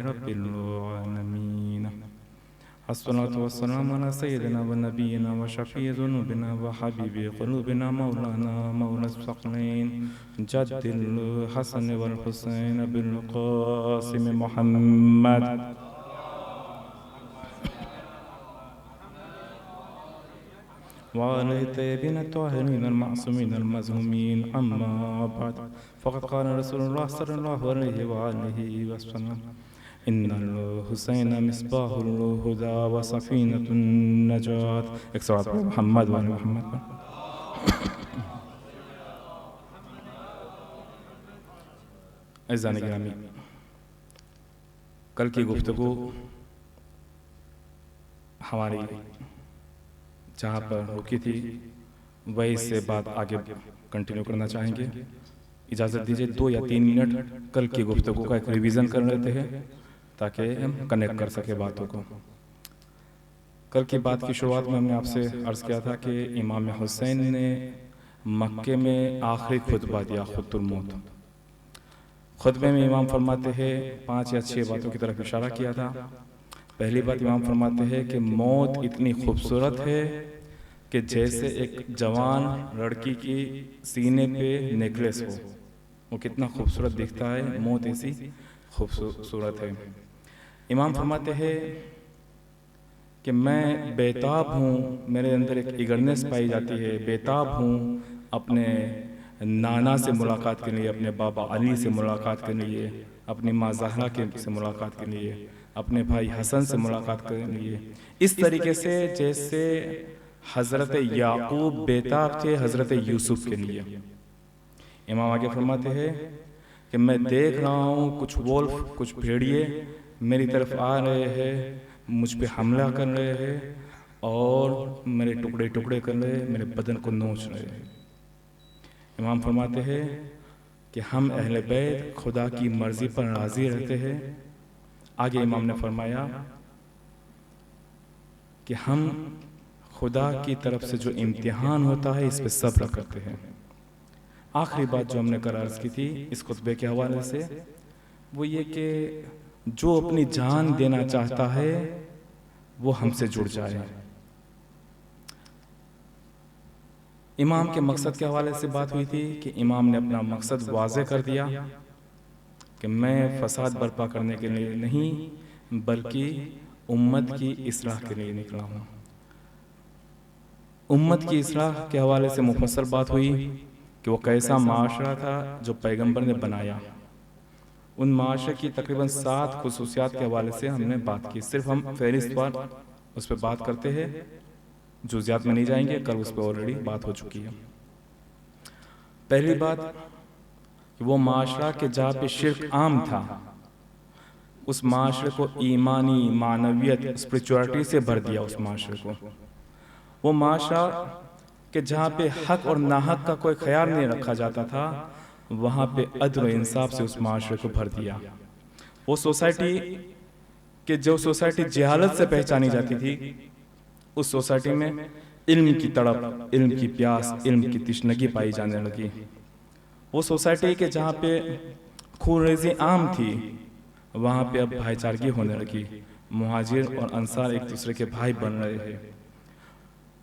रब्बिल आलमीन। अस्सलातु वस्सलामु अला सय्यिदिना व नबिय्यिना व शफ़ीइ ज़ुनूबिना व हबीबि क़ुलूबिना मौलाना मौला सक़लैन जद्दिल हसन वल हुसैन बिल क़ासिम मुहम्मद। वाले तैयबीन ताहिरीन अल-मासूमीन अल-मज़मूमीन अम्मा बाद फ़क़द क़ाल रसूलुल्लाह सल्लल्लाहु अलैहि व आलिहि वसल्लम इन्नल हुसैन मिस्बाहुल हुदा व सफ़ीनतुन नजात। एक सलात मोहम्मद व मोहम्मद। अज़ीज़ान गिरामी, कल की गुफ्तगू हमारी जहाँ पर रुकी थी वही से बात आगे कंटिन्यू करना चाहेंगे। इजाज़त दीजिए 2 या 3 मिनट कल की गुफ्तगू का एक रिवीजन कर लेते हैं ताकि हम कनेक्ट कर सके बातों को। कल की बात की शुरुआत में हमने आपसे अर्ज़ किया था कि इमाम हुसैन ने मक्के में आखिरी खुतबा दिया, खुतबुल मौत। खुतबे में इमाम फरमाते हैं 5 या 6 बातों की तरफ इशारा किया था। पहली बात इमाम फरमाते हैं कि मौत इतनी खूबसूरत है कि जैसे एक जवान लड़की की सीने पे नेकलेस हो, वो कितना खूबसूरत दिखता है, मौत ऐसी खूबसूरत है। इमाम फरमाते हैं कि मैं बेताब हूँ, मेरे अंदर एक ईगरनेस पाई जाती है, बेताब हूँ अपने नाना से मुलाकात के लिए, अपने बाबा अली से मुलाकात के लिए, अपनी माँ ज़हरा के से मुलाकात के लिए, अपने भाई हसन से मुलाकात करने के लिए। इस तरीके से जैसे हज़रत याकूब बेताब थे हज़रत यूसुफ के लिए। इमाम आगे फरमाते हैं कि मैं देख रहा हूँ कुछ वोल्फ, कुछ भेड़िए मेरी तरफ आ रहे हैं, मुझ पे हमला कर रहे हैं और मेरे टुकड़े टुकड़े कर रहे हैं, मेरे बदन को नोच रहे हैं। इमाम फरमाते हैं कि हम अहले बैत खुदा की मर्ज़ी पर राज़ी रहते हैं। आगे इमाम ने फरमाया कि हम खुदा की तरफ से जो इम्तिहान होता है इस पे सब्र करते हैं। आखिरी बात जो हमने अर्ज़ की थी इस खुतबे के हवाले से वो ये कि जो अपनी जान देना चाहता है वो हमसे जुड़ जाए। इमाम के मकसद के हवाले से बात हुई थी कि इमाम ने अपना मकसद वाज़े कर दिया कि मैं फसाद बर्पा करने के लिए नहीं बल्कि उम्मत की इस्लाह के लिए निकला हूँ। उम्मत की इस्लाह के हवाले से मुफस्सल बात हुई कि वो कैसा माशरा था जो पैगंबर ने बनाया। उन माशरे की तकरीबन 7 खुसूसियात के हवाले से हमने बात की। सिर्फ हम फहरिस्तवार उस पर बात करते हैं, जुज़ियात में नहीं जाएंगे, कल उस पर ऑलरेडी बात हो चुकी है। पहली बात वो माशरा के जहाँ पे शिर्क आम था उस माशरे को ईमानी, मानवियत, स्पिरिचुअलिटी से भर दिया। उस माशरे को वो माशरा कि जहाँ पे हक और नाहक का कोई ख्याल नहीं रखा जाता था वहाँ पे अदल और इंसाफ से उस माशरे को भर दिया। वो सोसाइटी कि जो सोसाइटी जहालत से पहचानी जाती थी उस सोसाइटी में इल्म की तड़प, इल्म की प्यास, इल्म की तिश्नगी पाई जाने लगी। वो सोसाइटी के जहाँ पे खूनरेज़ी आम थी वहाँ पे अब भाईचारगी होने लगी। मुहाजिर और अंसार एक दूसरे के भाई बन रहे हैं।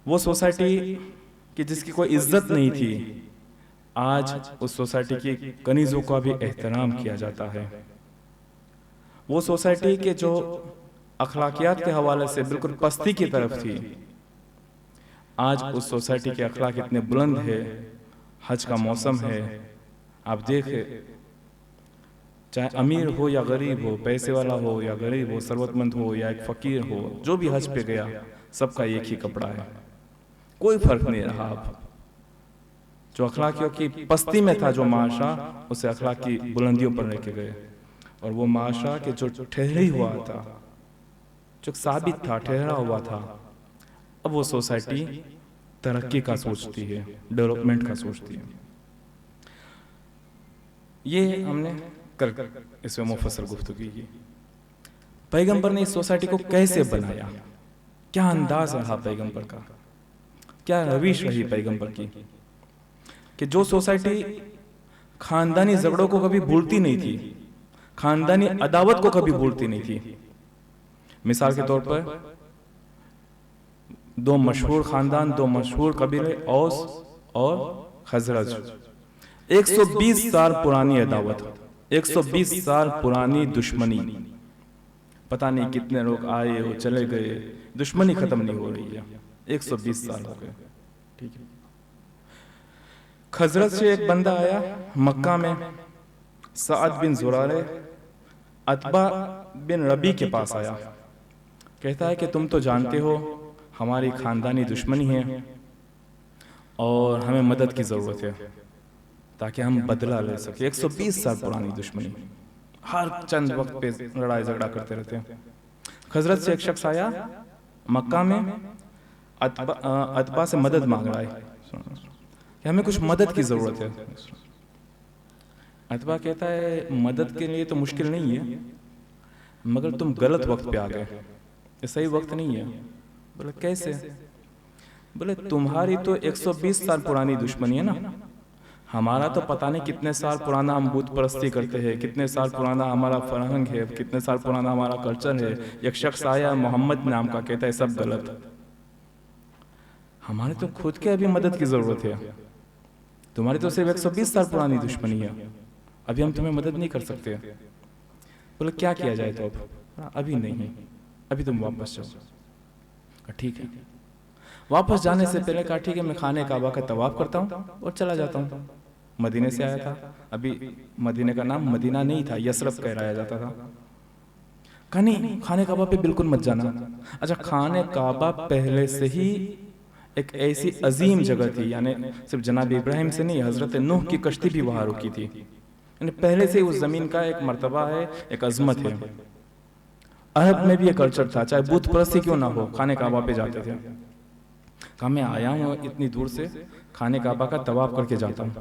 वो सोसाइटी कि जिसकी कोई इज्जत नहीं थी आज उस सोसाइटी की कनीज़ों का भी एहतराम किया जाता है। वो सोसाइटी के जो अखलाकियात के हवाले से बिल्कुल पस्ती की तरफ थी आज उस सोसाइटी के अखलाक इतने बुलंद है। हज का मौसम है, आप देखें चाहे अमीर हो या गरीब हो, पैसे वाला हो या गरीब हो, ज़रूरतमंद हो या एक फ़कीर हो, जो भी हज पे गया सबका एक ही कपड़ा है, कोई फ़र्क नहीं रहा। अब जो अखलाकियों की पस्ती में था जो माशरा उसे अखलाक की बुलंदियों पर लेके गए। और वो माशरा के जो ठहरी हुआ था, जो साबित था, ठहरा हुआ था, अब वो सोसाइटी तरक्की का सोचती है, डेवलपमेंट का सोचती है। ये हमने कल इसमें मुफस्सल गुफ्तगू की। पैगंबर ने इस सोसाइटी को कैसे बनाया, क्या अंदाज रहा पैगंबर का, क्या रविश रही पैगंबर की कि जो सोसाइटी खानदानी झगड़ों को कभी भूलती नहीं थी, खानदानी अदावत को कभी भूलती नहीं थी। मिसाल के तौर पर दो मशहूर खानदान, दो मशहूर कबीले, औस और खजरज, 120 साल पुरानी अदावत, 120 साल पुरानी दुश्मनी, पता नहीं कितने लोग आए और चले गए, दुश्मनी खत्म नहीं हो रही है, 120 साल हो गए। ठीक है। खजरत से एक बंदा आया मक्का में, साद बिन जुरारे अतबा बिन रबी के पास आया, कहता है कि तुम तो जानते हो हमारी खानदानी दुश्मनी है और हमें मदद की ज़रूरत है ताकि हम बदला ले सके। 120 साल पुरानी दुश्मनी, हर चंद वक्त पे लड़ाई झगड़ा करते रहते हैं। खजरत से एक शख्स आया मक्का में, अतबा से मदद मांग रहा है कि हमें कुछ मदद की ज़रूरत है। अतबा कहता है मदद के लिए तो मुश्किल नहीं है, मगर तुम गलत वक्त पे आ गए, ये सही वक्त नहीं है। बोले कैसे? बोले तुम्हारी तो 120 साल पुरानी दुश्मनी है ना, हमारा तो पता नहीं कितने साल पुराना हम बुत परस्ती करते हैं, कितने साल पुराना हमारा फरहंग है, कितने साल पुराना हमारा कल्चर है। एक शख्स आया मोहम्मद नाम का, कहता है सब गलत, हमारे तो खुद के अभी मदद की जरूरत है, तुम्हारी तो सिर्फ 120 साल पुरानी दुश्मनी है, अभी हम तुम्हें मदद नहीं कर सकते। बोले क्या किया जाए? तो अब अभी नहीं, अभी तुम वापस जाओ। ठीक है। वापस जाने से पहले कहा ठीक है मैं खाने काबा का तवाफ करता हूँ और चला जाता हूँ। मदीने से आया था, अभी मदीने का नाम मदीना नहीं था, यसरफ कहलाया जाता था। कहा नहीं, खाने काबा पे बिल्कुल मत जाना। अच्छा, खाने काबा पहले से ही एक ऐसी अजीम जगह थी, यानी सिर्फ जनाब इब्राहिम से नहीं, हजरत नूह की कश्ती भी वहां रुकी थी, यानी पहले से उस जमीन का एक मर्तबा है, एक अजमत है। अरब में भी एक कल्चर था, चाहे बुत परस्ती क्यों ना हो, खाने काबा पे जाते थे। कहा मैं आया हूँ इतनी दूर से, खाने काबा का तवाफ करके जाता हूँ।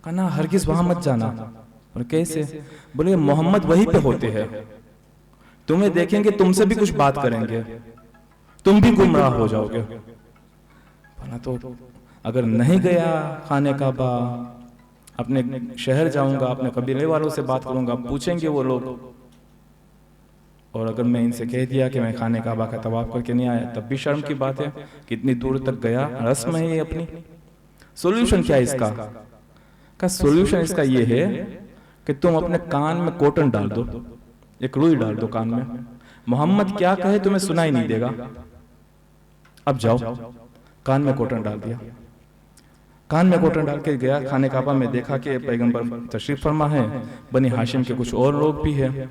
कहा ना हरगिज वहां मत जाना। और कैसे? बोले मोहम्मद वहीं पे होते हैं, तुम्हें देखेंगे तुमसे भी कुछ बात करेंगे, तुम भी गुमराह हो जाओगे। बोला तो अगर नहीं गया खाने काबा, अपने शहर जाऊंगा, अपने कबीले वालों से बात करूंगा, पूछेंगे वो लोग, और अगर मैं इनसे कह दिया कि मैं खाने काबा का तवाफ करके नहीं आया, तब भी शर्म की बात है, कितनी दूर तक गया, रस्म है ये अपनी। सॉल्यूशन क्या है इसका? का सॉल्यूशन इसका ये है कि तुम अपने कान में कॉटन डाल दो, एक रुई डाल दो कान में, मोहम्मद क्या कहे तुम्हें सुनाई नहीं देगा। अब जाओ, कान में कॉटन डाल दिया, कान में कॉटन डाल के गया खाने काबा में, देखा कि पैगंबर तशरीफ फरमा है, बनी हाशिम के कुछ और लोग भी है।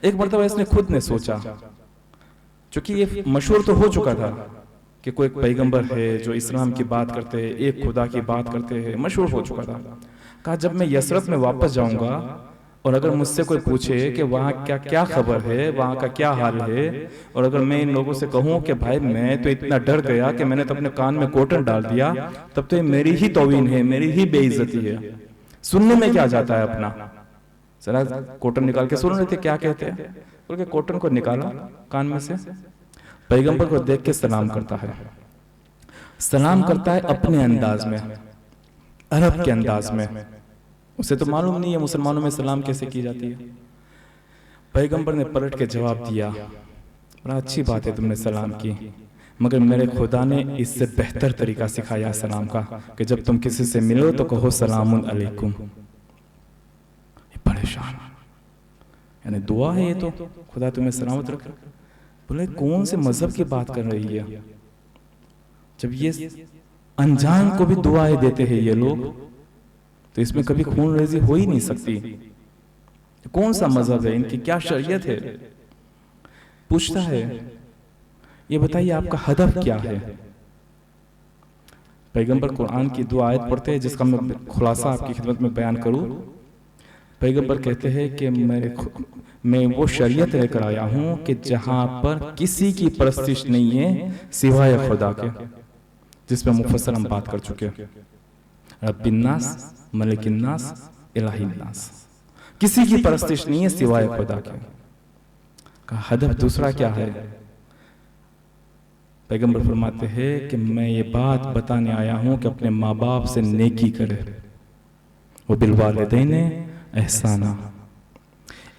एक मरतबा इसने खुद ने सोचा, क्योंकि ये मशहूर तो हो चुका था कि कोई पैगंबर है जो इस्लाम की बात करते हैं, एक खुदा की बात करते हैं, मशहूर हो चुका था। कहा जब मैं यसरफ में वापस जाऊंगा और अगर मुझसे कोई पूछे कि वहाँ क्या क्या खबर है, वहाँ का क्या हाल है, और अगर मैं इन लोगों से कहूँ कि भाई मैं तो इतना डर गया कि मैंने तो अपने कान में कॉटन डाल दिया, तब तो ये मेरी ही तौहीन है, मेरी ही बेइज्जती है, सुनने में क्या जाता है अपना। जरा कॉटन निकाल के सुन रहे थे क्या कहते हैं, बोल के कॉटन को निकाला कान में से, पैगंबर को देख के सलाम करता है, सलाम करता है अपने अंदाज में, अरब के अंदाज में। उसे तो मालूम नहीं है मुसलमानों में सलाम कैसे की जाती है। पैगंबर ने पलट के जवाब दिया, बड़ा अच्छी बात है तुमने सलाम की, मगर मेरे खुदा ने इससे बेहतर तरीका सिखाया सलाम का, कि जब तुम किसी से मिलो तो कहो सलामुन अलैकुम। परेशान, यानी दुआ है ये तो, खुदा तुम्हें सलामत रखे। बोले कौन से मजहब की बात कर रही है, जब ये अनजान को भी दुआएं देते हैं ये लोग, तो इसमें कभी खून रेजी हो ही नहीं सकती। कौन सा मजहब है, इनकी क्या शरीयत है? पूछता है ये बताइए आपका हदफ क्या है। पैगंबर कुरान की दो आयत पढ़ते हैं जिसका मैं खुलासा आपकी खिदमत में बयान करूं। पैगंबर कहते हैं कि मैं वो शरीयत लेकर आया हूं कि जहां पर किसी की परस्तिश नहीं है सिवाय खुदा के, जिसमें मुफस्सल हम बात कर चुके हैं, रब्बिन्नास मलिकिन्नास इलाहिन्नास, किसी की परस्तिश नहीं है सिवाय खुदा के। का हदफ दूसरा क्या है? पैगंबर फरमाते हैं कि मैं ये बात बताने आया हूं कि अपने माँ बाप से नेकी करे, वो बिलवालिदैन एहसाना,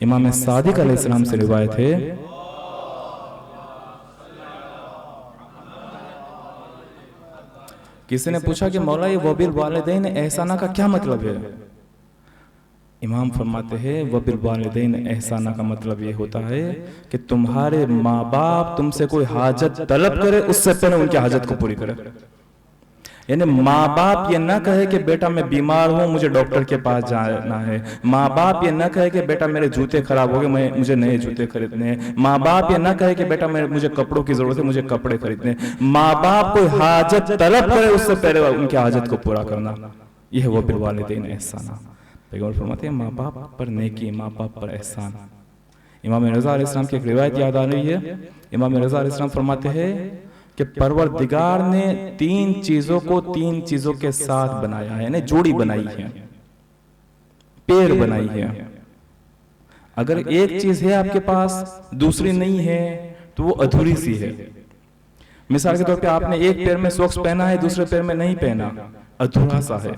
इमाम सादिक अलैहिस्सलाम से रिवायत है, किसी ने पूछा कि मौला ये वबिल वालिदैन एहसाना का क्या मतलब है? इमाम फरमाते हैं वबिल वालिदैन एहसाना का मतलब ये होता है कि तुम्हारे माँ बाप तुमसे कोई हाजत तलब करे उससे पहले उनकी हाजत को पूरी करे। यानी माँ बाप ये ना कहे कि बेटा मैं बीमार हूँ मुझे डॉक्टर के पास जाना है, माँ बाप ये ना कहे कि बेटा मेरे जूते खराब हो गए मुझे नए जूते खरीदने हैं, माँ बाप ये ना कहे कि बेटा मुझे कपड़ों की जरूरत है मुझे कपड़े खरीदने, माँ बाप कोई हाजत तलब करे उससे पहले उनकी हाजत को पूरा करना, यह है वबिल वालिदैन एहसाना। पैगंबर फरमाते हैं माँ बाप पर नेकी, माँ बाप पर एहसान। इमाम रज़ा अलैहिस्सलाम की एक रिवायत याद आ रही है, इमाम रज़ा अलैहिस्सलाम फरमाते हैं कि परवरदिगार ने तीन चीजों के साथ बनाया है, यानी जोड़ी बनाई है, पेड़ बनाई है। अगर एक चीज है आपके पास दूसरी नहीं है तो वो अधूरी सी है। मिसाल के तौर पे आपने एक पैर में सॉक्स पहना है दूसरे पैर में नहीं पहना, अधूरा सा है।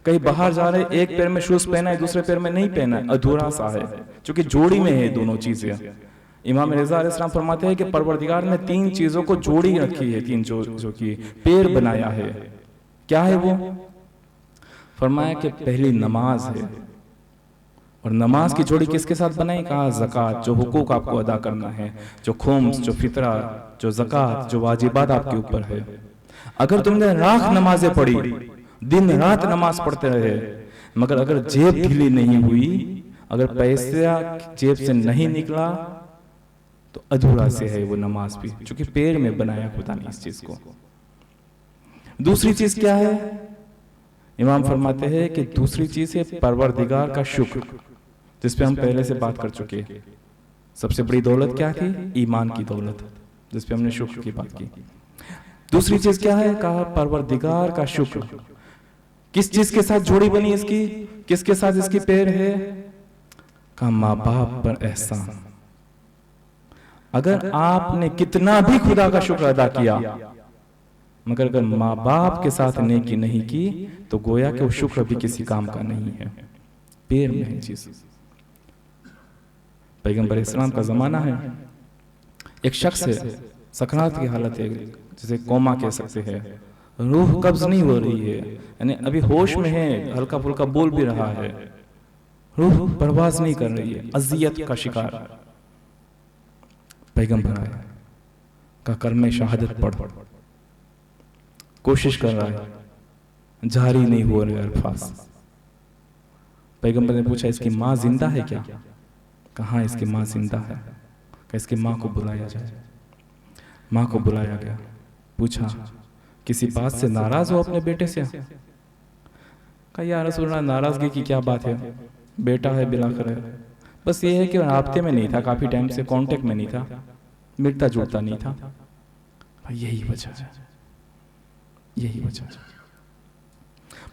कहीं बाहर जा रहे एक पैर में शूज पहना है दूसरे पैर में नहीं पहना है, अधूरा सा है, क्योंकि जोड़ी में है दोनों चीजें। इमाम रज़ा अलैहिस्सलाम फरमाते हैं कि परवरदिगार ने तीन चीजों को जोड़ी रखी है, तीन जो कि पेड़ बनाया है। क्या है वो? फरमाया कि पहली नमाज है, और नमाज की जोड़ी किसके साथ बनाई? कहा ज़कात, जो हुकूक आपको अदा करना है, जो खुम्स, जो फितरा, जो ज़कात, जो वाजिबात आपके ऊपर है। अगर तुमने राख नमाजें पढ़ी, दिन रात नमाज पढ़ते रहे, मगर अगर जेब ढीली नहीं हुई, अगर पैसा जेब से नहीं निकला तो अधूरा से है वो नमाज भी, क्योंकि पेड़ में बनाया खुदा ने इस चीज को। दूसरी चीज क्या है? इमाम फरमाते हैं कि दूसरी चीज है परवरदिगार का शुक्र, जिस पे हम पहले से बात कर चुके हैं। सबसे बड़ी दौलत क्या थी? ईमान की दौलत, जिस पे हमने शुक्र की बात की। दूसरी चीज क्या है? कहा परवरदिगार का शुक्र। किस चीज के साथ जोड़ी बनी इसकी? किसके साथ इसकी पेड़ है? कहा माँ बाप पर एहसान। अगर आपने कितना भी खुदा का शुक्र अदा किया, मगर अगर माँ बाप के साथ नेकी नहीं की तो गोया कि वो शुक्र भी किसी काम का नहीं है, पेड़ में है चीज। पैगंबर इस्लाम का जमाना है, एक शख्स है, सकरात की हालत है, जिसे कोमा कह सकते हैं, रूह कब्ज नहीं हो रही है, यानी अभी होश में है, हल्का फुल्का बोल भी रहा है, रूह परवाज नहीं कर रही है, अजियत का शिकार। पैगंबर आया, का कलमे शहादत पढ़, कोशिश कर रहा है, जारी नहीं हो रहे अल्फाज। पैगंबर ने पूछा इसकी माँ जिंदा है क्या? कहाँ इसकी माँ जिंदा है? कि इसकी माँ को बुलाया जाए। माँ को बुलाया गया, पूछा किसी बात से नाराज हो अपने बेटे से? कहा या रसूल अल्लाह नाराजगी की क्या बात है, बेटा है बिलाखिर है, बस ये है कि राब्ते में नहीं था, काफी टाइम से कांटेक्ट में नहीं था, मिलता जुलता नहीं था, यही वजह है, यही वजह है।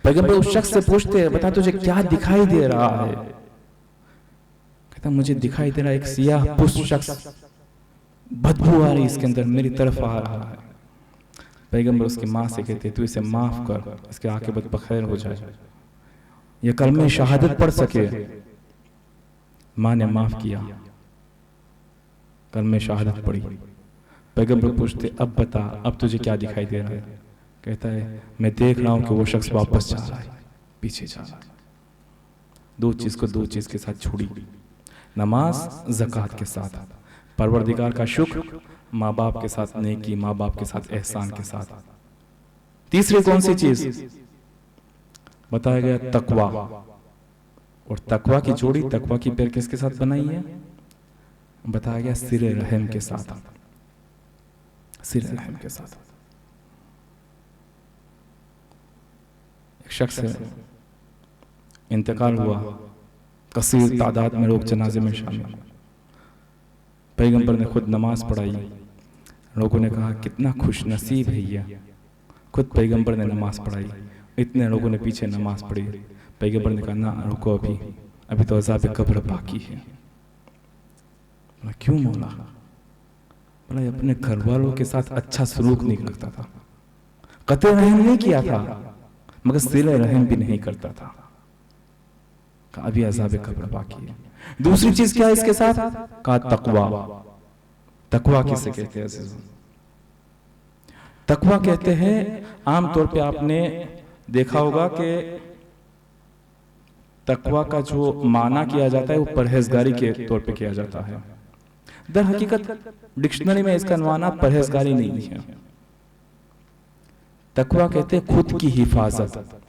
पैगंबर उस शख्स से पूछते हैं बता तुझे क्या दिखाई दे रहा है? कहता मुझे दिखाई दे रहा है एक सियाह पुष्ट शख्स, बदबू आ रही इसके अंदर, मेरी तरफ आ रहा है। पैगंबर उसकी माँ से कहते तू इसे माफ कर, इसके आकिबत बखैर हो जाए, ये कलमे शहादत पढ़ सके। माँ ने माफ किया, कलमे शहादत पढ़ी। पैगंबर पूछते अब बता अब तुझे क्या दिखाई दे रहा है? कहता है मैं देख रहा हूं कि वो शख्स वापस जा रहा है, पीछे जा रहा है। दो चीज को दो चीज के साथ छोड़ी, नमाज ज़कात के साथ, परवरदिगार का शुक्र, माँ बाप के साथ नेकी, माँ बाप के साथ एहसान के साथ। तीसरी कौन सी चीज बताया गया? तकवा। और तकवा की जोड़ी, तकवा की पैर किसके साथ बनाई है? बताया गया सिरे रहम के साथ, सिरे रहम के साथ। एक शख्स है, इंतकाल हुआ, कसीर तादाद में लोग जनाजे में शामिल। पैगंबर ने खुद नमाज पढ़ाई, लोगों ने कहा कितना खुश नसीब है ये, खुद पैगंबर ने नमाज पढ़ाई, इतने लोगों ने पीछे नमाज पढ़ी। पैगंबर ने कहा ना रुको, अभी तो अज़ाब कब्र बाकी है। बोला क्यों मौला? बोला अपने घर वालों के साथ अच्छा सलूक नहीं करता था, कतई रहम नहीं किया था, मगर सिले रहम भी नहीं करता था। कहा अभी अज़ाब कब्र बाकी है। दूसरी चीज क्या है इसके साथ? कहा तकवा। तकवा किसे कहते हैं अज़ीज़ों? तकवा कहते हैं, आमतौर पे आपने देखा होगा कि तकवा का जो माना किया जाता है वो परहेजगारी के तौर पे किया जाता है। दर हकीकत डिक्शनरी में इसका माना परहेजगारी नहीं है। तकवा कहते हैं खुद की हिफाजत,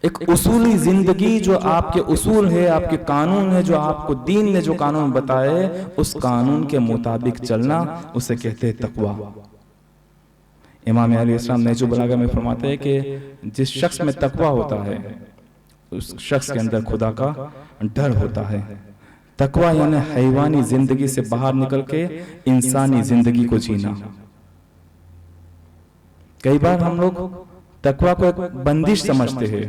एक उसूली जिंदगी, जो आपके उसूल है, आपके कानून है, जो आपको दीन ने जो कानून बताए उस कानून के मुताबिक चलना, उसे कहते हैं तकवा। इमाम अलैहिस्सलाम नहजुल बलागा में फरमाते हैं कि जिस शख्स में तकवा होता है उस शख्स के अंदर खुदा का डर होता है। तकवा यानी हैवानी जिंदगी से बाहर निकल के इंसानी जिंदगी को जीना। कई बार हम लोग तकवा को एक बंदिश समझते हैं,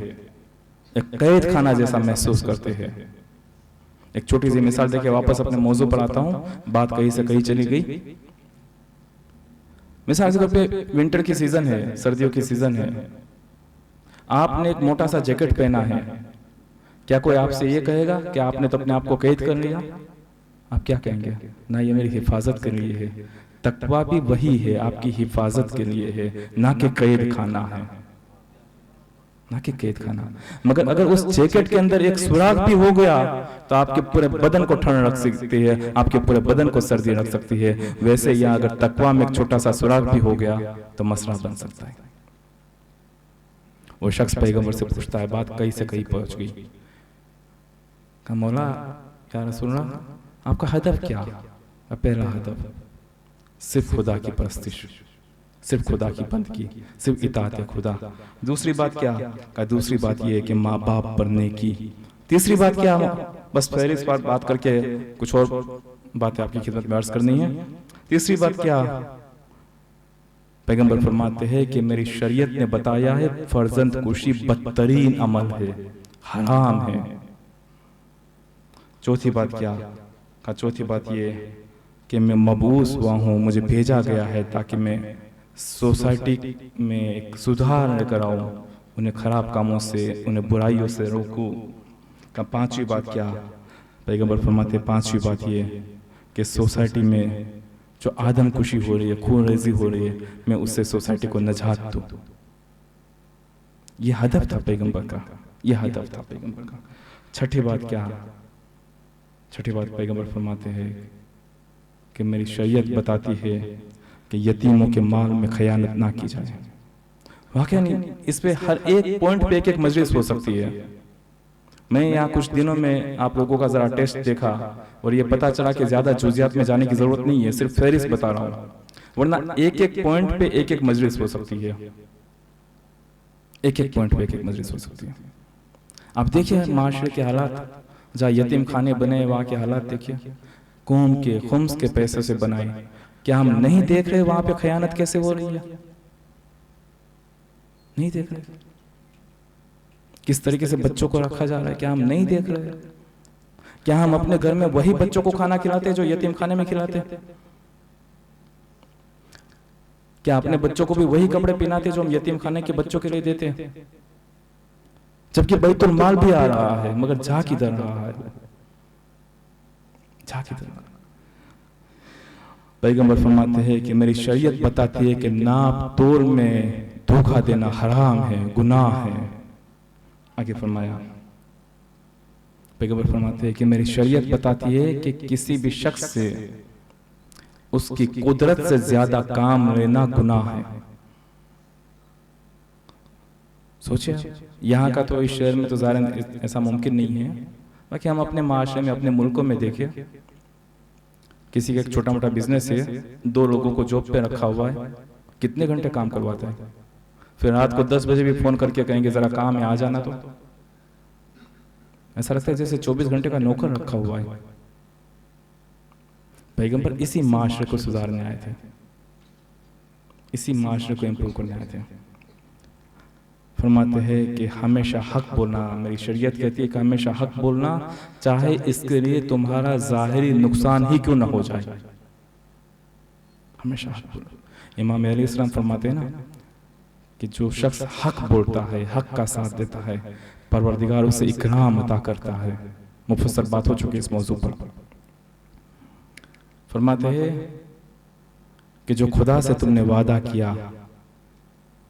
एक कैद खाना जैसा महसूस करते हैं। एक छोटी सी मिसाल देके वापस अपने मौजू पर आता हूं, बात कहीं से कहीं चली गई। मिसाल के तौर पे विंटर की सीजन है, सर्दियों की सीजन है, आपने एक मोटा सा जैकेट पहना है, क्या कोई आपसे ये कहेगा कि आपने तो अपने आप को कैद कर लिया? आप क्या कहेंगे? ना, ये मेरी हिफाजत के लिए है। तकवा भी वही है, आपकी हिफाजत के लिए है, ना कि कैद खाना है, ना कि कैद खाना। मगर अगर उस जैकेट के अंदर एक सुराख भी हो गया तो आपके पूरे बदन को ठंड रख सकती है, आपके पूरे बदन को सर्दी रख सकती है। वैसे या अगर तकवा में एक छोटा सा सुराख भी हो गया तो मसला बन सकता है। वो शख्स पैगंबर से पूछता है, बात कहीं से कहीं पहुंच गई। कहा मौला या रसूलल्लाह, आपका हदफ क्या? पहला हदफ सिर्फ खुदा की परस्तिश, सिर्फ खुदा की बंदगी, सिर्फ इताअत खुदा। दूसरी बात क्या? कहा दूसरी बात ये है कि माँ बाप पर नेकी। तीसरी बात क्या? बस पहली बात करके कुछ और बातें आपकी खिदमत में अर्ज करनी है। तीसरी बात क्या? पैगंबर फरमाते हैं कि मेरी शरीयत ने बताया है फर्जंद कुशी बदतरीन अमल है, हराम है। चौथी बात क्या? कहा चौथी बात ये कि मैं मबूस हुआ हूँ, मुझे भेजा गया है ताकि मैं सोसाइटी में एक सुधार लेकर आऊँ, उन्हें खराब कामों से, उन्हें बुराइयों से रोकूं। का पांचवी बात क्या? पैगंबर फरमाते पांचवी बात ये कि सोसाइटी में जो आदमकुशी हो रही है, खून रेजी हो रही है, मैं उससे सोसाइटी को नजात दूं। ये हदफ था पैगंबर का, ये हदफ था पैगंबर का। छठी बात क्या? छठी बात पैगंबर फरमाते हैं कि मेरी शरीयत बताती है कि यतीमों के माल में खयानत ना की जाए। वाकई नहीं, इस पे हर एक पॉइंट पे एक एक मजलिस हो सकती है। मैं यहाँ कुछ दिनों में आप लोगों का जरा टेस्ट देखा और ये पता चला कि ज्यादा जुजियात में जाने की जरूरत नहीं है, सिर्फ फहरिस्त बता रहा हूँ, वरना एक एक पॉइंट पे एक एक मजलिस हो सकती है, एक एक पॉइंट पे एक एक मजलिस हो सकती है। आप देखिए माशरे के हालात, जहाँ यतीम खाने बने वहाँ के हालात देखिए, कौम के खुम्स के पैसे से बनाए। क्या हम नहीं देख रहे वहां पे खयानत कैसे हो रही है? नहीं देख रहे किस तरीके से बच्चों को रखा जा रहा है? क्या हम नहीं देख रहे? क्या हम अपने घर में वही बच्चों को खाना खिलाते हैं जो यतीम खाने में खिलाते हैं? क्या अपने बच्चों को भी वही कपड़े पहनाते जो हम यतीम खाने के बच्चों के लिए देते हैं? जबकि बैतुल माल भी आ रहा है, मगर जा किधर रहा है? जा किधर? पैगंबर फरमाते हैं कि मेरी शरीयत बताती है कि नाप तोल में धोखा देना हराम है, गुनाह है। आगे फरमाया, पैगंबर फरमाते हैं कि मेरी शरीयत बताती है कि किसी भी शख्स से उसकी कुदरत से ज्यादा काम लेना गुनाह है। सोचिए, यहाँ का तो इस शहर में तो ज़ाहिर ऐसा मुमकिन नहीं है, बाकी हम अपने माशरे में, अपने मुल्कों में देखिए, किसी का एक छोटा मोटा बिजनेस है, 2 लोगों को जॉब पे रखा हुआ है, कितने घंटे काम करवाता है, फिर रात को 10 बजे भी फोन करके कहेंगे जरा काम है आ जाना। तो ऐसा लगता है जैसे 24 घंटे का नौकर रखा हुआ है। पैगंबर इसी माशरे को सुधारने आए थे, इसी माशरे को इम्प्रूव करने आए थे। फरमाते हैं कि हमेशा हक बोलना, मेरी शरीयत कहती है कि हमेशा हक बोलना, चाहे इसके लिए तुम्हारा जाहिरी नुकसान ही क्यों ना हो जाए, हमेशा हक बोलो। इमाम अलैहिस्सलाम फरमाते हैं ना कि जो शख्स हक बोलता है, हक का साथ देता है, परवरदिगार उसे इकराम अता करता है। मुफस्सल बात हो चुकी है इस मौजू पर। फरमाते हैं कि जो खुदा से तुमने वादा किया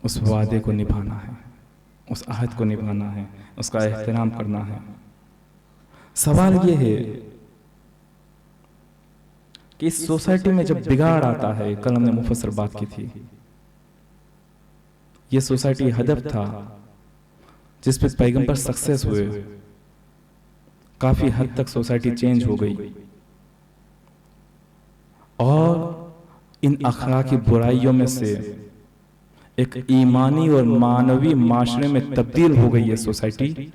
उस वादे को निभाना है, उस अहद को निभाना है, उसका एहतराम करना है। सवाल ये है कि इस सोसाइटी में जब बिगाड़ आता है, कल हमने मुफस्सल बात की थी, ये सोसाइटी हदफ था जिस पे पैगंबर सक्सेस हुए, काफी हद तक सोसाइटी चेंज हो गई और इन अखलाकी बुराइयों में से एक ईमानी और मानवी माशरे में तब्दील हो गई है सोसाइटी।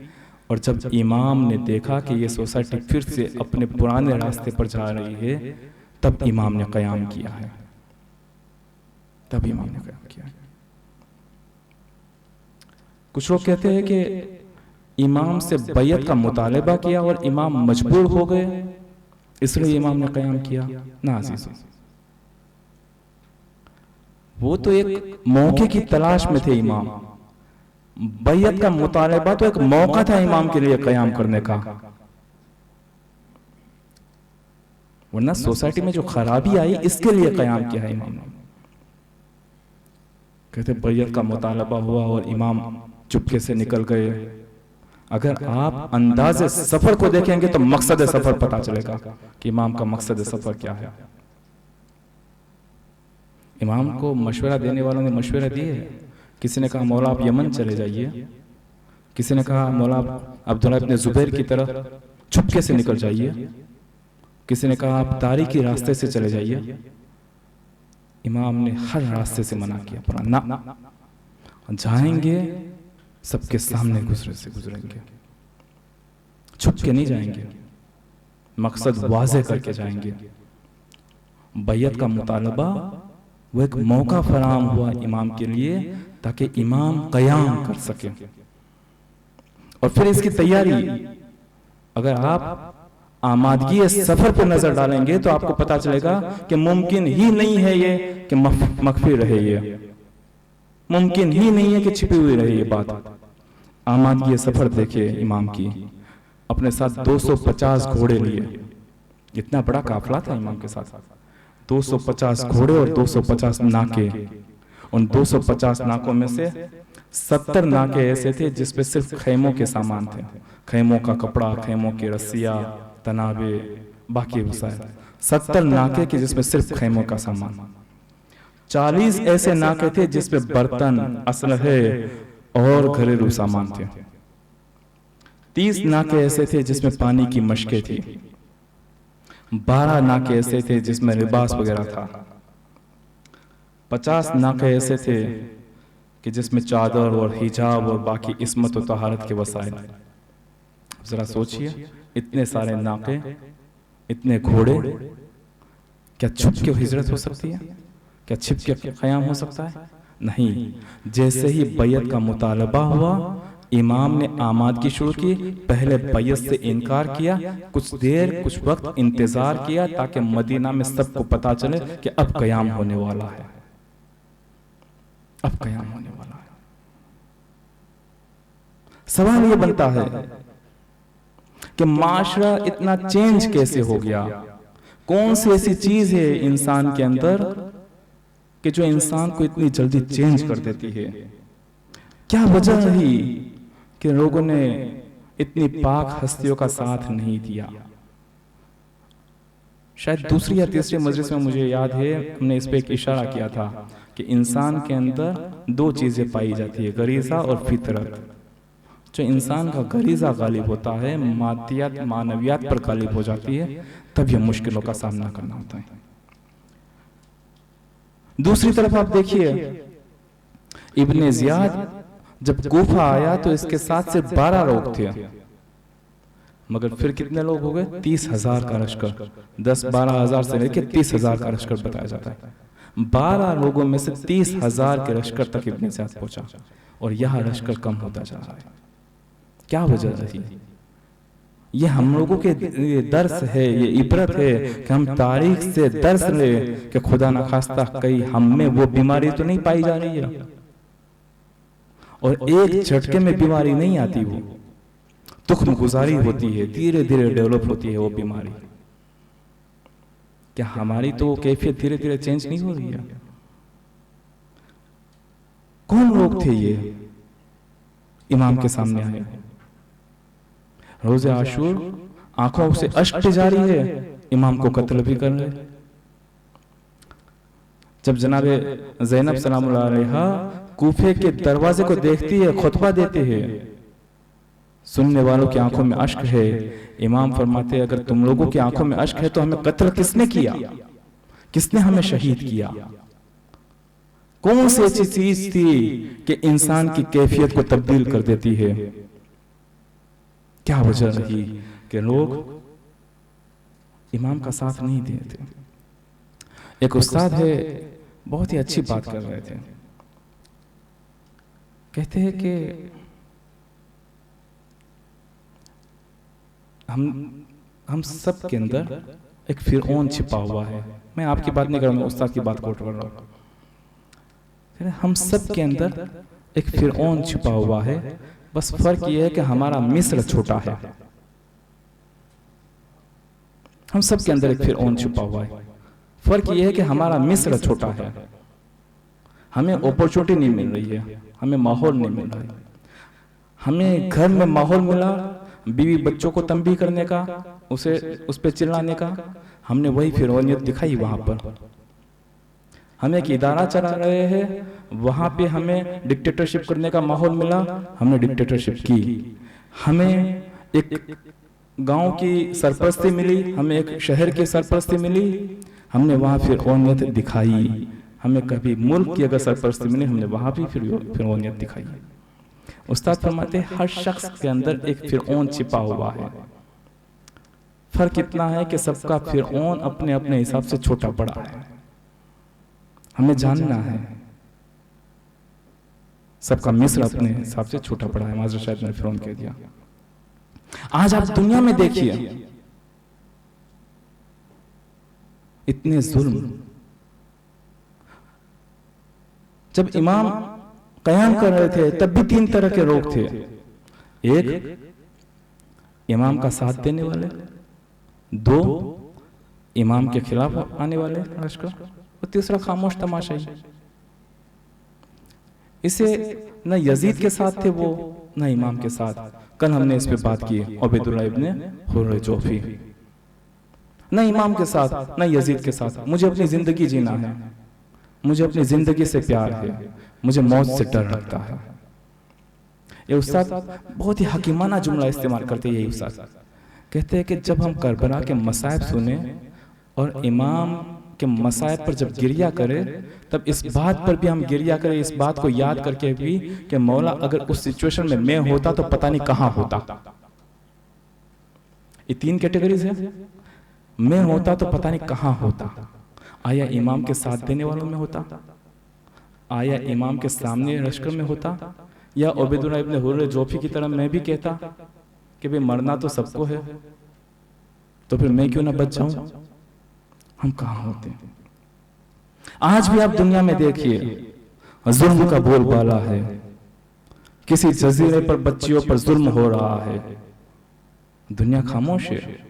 और जब इमाम ने देखा कि ये सोसाइटी फिर से अपने पुराने रास्ते पर जा रही है, तब इमाम ने क़याम किया है, तब इमाम ने क़याम किया है। कुछ लोग कहते हैं कि इमाम से बैयत का मुतालबा किया और इमाम मजबूर हो गए, इसलिए इमाम ने क़याम किया। ना अज़ीज़ों, वो तो एक मौके की तलाश में थे इमाम। बैयत का मुतालबा तो एक मौका था इमाम के लिए क़याम करने का, वरना सोसाइटी में जो खराबी आई इसके लिए क़याम किया है इमाम ने। कहते बैयत का मुतालबा हुआ और इमाम चुपके से निकल गए। अगर आप अंदाज़े सफर को देखेंगे तो मकसद सफर पता चलेगा कि इमाम का मकसद सफर क्या है। इमाम को मशवरा देने वालों ने मशवरा दिए। किसी ने कहा मौला आप यमन चले जाइए, किसी ने कहा मौला आप अब्दुल्लाह इब्न ज़ुबैर की तरह चुपके से निकल जाइए, किसी ने कहा आप तारीकी रास्ते से चले जाइए। इमाम ने हर रास्ते से मना किया, पर ना, जाएंगे सबके सामने गुजरेंगे, छुप के नहीं जाएंगे, मकसद वाज़े करके जाएंगे। बैयत का मुतालबा वो एक मौका फराहम हुआ इमाम के लिए ताकि इमाम क़याम कर सके। और फिर इसकी तैयारी, अगर आप आमादगी सफर पर नजर डालेंगे तो आपको पता चलेगा कि मुमकिन ही नहीं है ये कि मख्फी रहे, ये मुमकिन ही नहीं है कि छिपी हुई रहे ये बात। आमादगी सफर देखिए इमाम की, अपने साथ 250 घोड़े लिए, इतना बड़ा काफिला था इमाम के साथ, 250 घोड़े और 250 नाके। उन 250 नाकों में से 70 नाके ऐसे थे जिसपे सिर्फ खैमों के सामान थे, खैमों का कपड़ा, खैमों की रस्सियां, तनाबे, बाकी वसाइल। 70 नाके के जिसमें सिर्फ खैमों का सामान। 40 ऐसे नाके थे जिसपे बर्तन, असलहे और घरेलू सामान थे। 30 नाके ऐसे थे जिसमें पानी की मशकें थी। 12 नाके ऐसे थे जिसमें लिबास वगैरह था। 50 नाके ऐसे थे कि जिसमें चादर और हिजाब और बाकी इस्मत और तहारत के वसाइल। जरा सोचिए, इतने सारे नाके, इतने घोड़े, क्या छुप के हिजरत हो सकती है? क्या छिप के क़याम हो सकता है? नहीं। जैसे ही बैयत का मुतालबा हुआ, इमाम ने आमादगी शुरू की। पहले बैयत से इनकार किया, कुछ देर कुछ वक्त इंतजार किया ताकि मदीना में सबको पता चले कि अब क़याम होने वाला है, अब क़याम होने वाला है। सवाल ये बनता है कि माशरा इतना चेंज कैसे हो गया? कौन सी ऐसी चीज है इंसान के अंदर कि जो इंसान को इतनी जल्दी चेंज कर देती है? क्या वजह रही कि लोगों ने इतनी पाक हस्तियों का साथ नहीं दिया? शायद दूसरी या तीसरी मजलिस में मुझे याद है हमने इस पे एक इशारा किया था कि इंसान के अंदर 2 चीजें पाई जाती है, गरीजा और फितरत। जो इंसान का गरीजा गालिब होता है, मादियात मानवियात पर गालिब हो जाती है, तब यह मुश्किलों का सामना करना होता है। दूसरी तरफ आप देखिए, इब्ने ज़ियाद जब कूफा आया तो इसके साथ से 12 लोग थे, मगर फिर कितने लोग हो गए? 30,000 का लश्कर। 10-12 हजार से लेकर 30,000 का लश्कर बताया जाता है। 12 लोगों में से 30,000 के लश्कर तक इब्ने ज़ियाद पहुंचा और यह लश्कर कम होता जा रहा है। क्या वजह रही? ये हम लोगों के ये दर्स है, ये इबरत है कि हम तारीख से दर्स ले कि खुदा न खास्ता कहीं हम में वो बीमारी तो नहीं पाई जा रही है, और एक झटके में बीमारी नहीं आती, वो तुख्म गुजारी होती है, धीरे धीरे डेवलप होती है वो बीमारी। क्या हमारी तो कैफियत धीरे धीरे चेंज नहीं हो रही है? कौन लोग थे ये इमाम के सामने आए? रोज़े आशूर आंखों से अश्क जारी है, इमाम को कत्ल भी कर रहे। जब जनाबे ज़ैनब सलामुल्लाह अलैहा कूफे के दरवाजे को देखती है, खुतबा देती है, सुनने वालों की आंखों में अश्क है। इमाम फरमाते हैं, अगर तुम लोगों की आंखों में अश्क है तो हमें कत्ल किसने किया? किसने हमें शहीद किया? कौन सी ऐसी चीज थी कि इंसान की कैफियत को तब्दील कर देती है? क्या वजह रही कि लोग इमाम का साथ नहीं देते? एक उस्ताद है, बहुत ही अच्छी बात कर रहे थे। कहते हैं कि हम सब के अंदर एक फिरौन छिपा हुआ है। मैं आपकी बात नहीं कर रहा हूं, मैं उस्ताद की बात कोट कर रहा हूं। हम सब के अंदर एक फिरौन छिपा हुआ है, बस फर्क यह है कि हमारा मिस्र छोटा है। हम सब के अंदर एक फिरौन छिपा हुआ है, फर्क यह है कि हमारा मिस्र छोटा है। हमें अपॉर्चुनिटी नहीं मिल रही है, हमें माहौल नहीं मिल रहा है। हमें घर में माहौल मिला बीवी बच्चों को तंबीह करने का, उसे उस पर चिल्लाने का, हमने वही फिरौनियत दिखाई वहां पर। हमें एक इदारा चला रहे हैं, वहां पे हमें डिक्टेटरशिप करने का माहौल मिला, हमने डिक्टेटरशिप की। हमें एक गांव की सरपरस्ती मिली, हमें एक शहर की सरपरस्ती मिली, हमने वहां फिरौनियत दिखाई। हमें कभी मुल्क की अगर सरपरस्ती मिली, हमने वहां भी फिरौनियत दिखाई। उस्ताद फरमाते हर शख्स के अंदर एक फिरौन छिपा हुआ है। फर्क इतना है कि सबका फिरौन अपने अपने हिसाब से छोटा बड़ा है। हमें जानना है सबका मिस्र अपने हिसाब से छोटा बड़ा है। माजर शायद ने फिरौन कह दिया। आज आप दुनिया में देखिए, इतने जुल्म। जब इमाम कयाम कर रहे थे तब भी तीन तरह के लोग थे। एक इमाम का साथ देने वाले, दो इमाम के खिलाफ आने वाले लश्कर, और तीसरा खामोश तमाशाई। इसे न यजीद के साथ थे वो, न इमाम के साथ। कल हमने इस पे बात की, उबैदुल्लाह इब्ने हुर्र जोफी। न इमाम के साथ न यजीद के साथ। मुझे अपनी जिंदगी जीना है, मुझे अपनी जिंदगी से प्यार है, मुझे मौत से डर लगता है। ये उस्ताद बहुत ही हकीमाना जुमला इस्तेमाल करते हैं। ये उस्ताद कहते हैं कि जब हम करबला के मसाइब सुने और इमाम के मसाइब पर जब गिरिया करें, तब इस बात पर भी हम गिरिया करें, इस बात को याद करके भी कि मौला अगर उस सिचुएशन में मैं होता तो पता नहीं कहां होता। ये तीन कैटेगरीज है। मैं होता तो पता नहीं कहां होता। आया इमाम के साथ देने वालों में होता, आया इमाम के सामने लश्कर में होता, या उबैदुल्लाह इब्ने हुर्र जोफी की तरह मैं भी कहता कि भाई मरना तो सबको है, तो फिर मैं क्यों ना बच जाऊं। हम कहां होते हैं? आज भी आप दुनिया में देखिए, जुल्म का बोलबाला है। किसी जजीरे पर बच्चियों पर जुल्म हो रहा है, दुनिया खामोश है।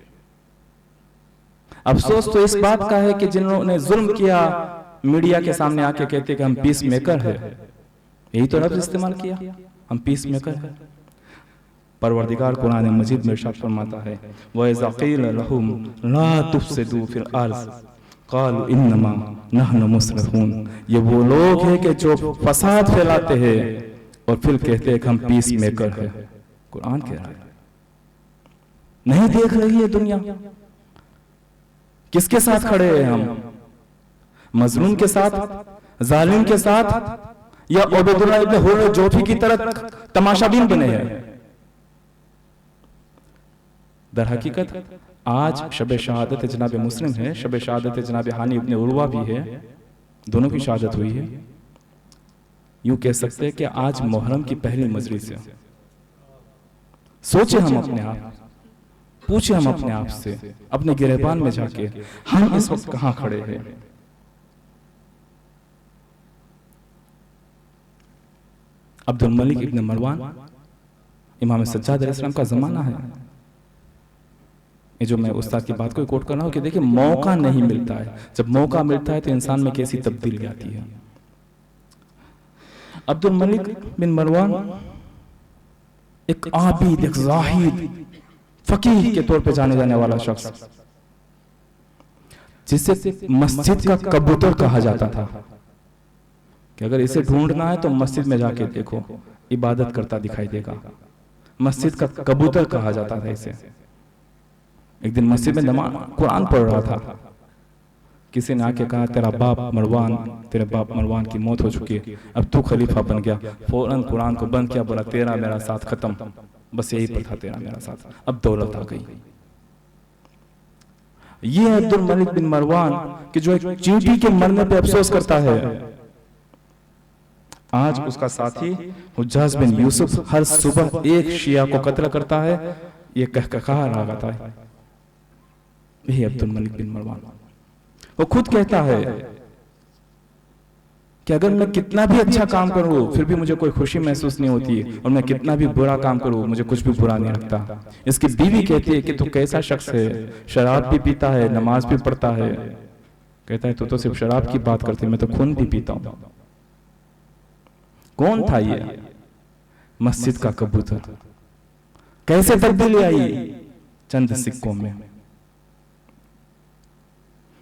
अफसोस तो इस बात का है कि जिन्होंने जुल्म किया मीडिया के सामने आके कहते कि हम पीस मेकर है। यही तो लफ्ज़ इस्तेमाल किया, हम पीस मेकर है। परवरदिगार कुरान मजीद में इरशाद फरमाता है, व इज़ा क़ील लहुम ला तुफ़सिदू फिल अर्ज़ क़ालू इन्नमा नहनु मुस्लिहून। ये वो लोग हैं कि जो फसाद फैलाते हैं और फिर कहते हैं कि हम पीस मेकर है। कुरान कह रहा है। नहीं देख रही है दुनिया, किसके साथ खड़े हैं हम? मजलूम के साथ, जालिम के साथ, या उबैदुल्लाह इब्ने हुर्र जोफी की तरह तमाशाबीन बने हैं? दर हकीकत आज शब शहादत जनाब मुस्लिम है, शब शहादत जनाब हानी इब्ने उर्वा भी है, दोनों की शहादत हुई है। यूं कह सकते हैं कि आज मुहर्रम की पहली मजलिस है। सोचे हम अपने आप, पूछे हम अपने आप से, अपने गिरेबान में जाके, हम इस वक्त कहां खड़े हैं? अब्दुल मलिक इब्न मरवान इमाम सज्जाद अलैहिस्सलाम का ज़माना है। ये जो मैं उस्ताद की बात को कोट कर रहा हूँ कि देखिए मौका नहीं मिलता है, जब मौका मिलता है तो इंसान में कैसी तब्दीली आती है। अब्दुल मलिक बिन मरवान एक आबिद, एक ज़ाहिद, फकीह के तौर पे जाने जाने वाला शख्स, जिसे मस्जिद का कबूतर कहा जाता था कि अगर इसे ढूंढना है तो मस्जिद में जाके देखो, इबादत करता दिखाई देगा। मस्जिद का कबूतर कहा जाता था इसे। एक दिन मस्जिद में नमाज कुरान पढ़ रहा था, किसी ने आके कहा तेरा बाप मरवान की मौत हो चुकी है, अब तू खलीफा बन गया। फौरन कुरान को बंद किया, बोला तेरा मेरा साथ खत्म, बस यही पर था तेरा मेरा साथ, अब दौलत आ गई। ये अब्दुल मलिक बिन मरवान कि जो एक चींटी के मरने पे अफसोस करता है, आज उसका साथी हुज्जाज बिन यूसुफ हर सुबह एक शिया को कत्ल करता है, ये कहा लगाता है। यही अब्दुल मलिक बिन मरवान, वो खुद कहता है कि अगर मैं कितना भी अच्छा काम करूं फिर भी मुझे कोई खुशी महसूस नहीं होती, और मैं कितना भी बुरा काम करूं मुझे कुछ भी बुरा नहीं लगता। इसकी बीवी कहती है कि तू कैसा शख्स है, शराब भी पीता है, नमाज भी पढ़ता है। कहता है तू तो सिर्फ शराब की बात करती, मैं तो खून भी पीता हूं। कौन था ये? मस्जिद का कबूतर। कैसे तब्दीली आई? चंद सिक्कों में।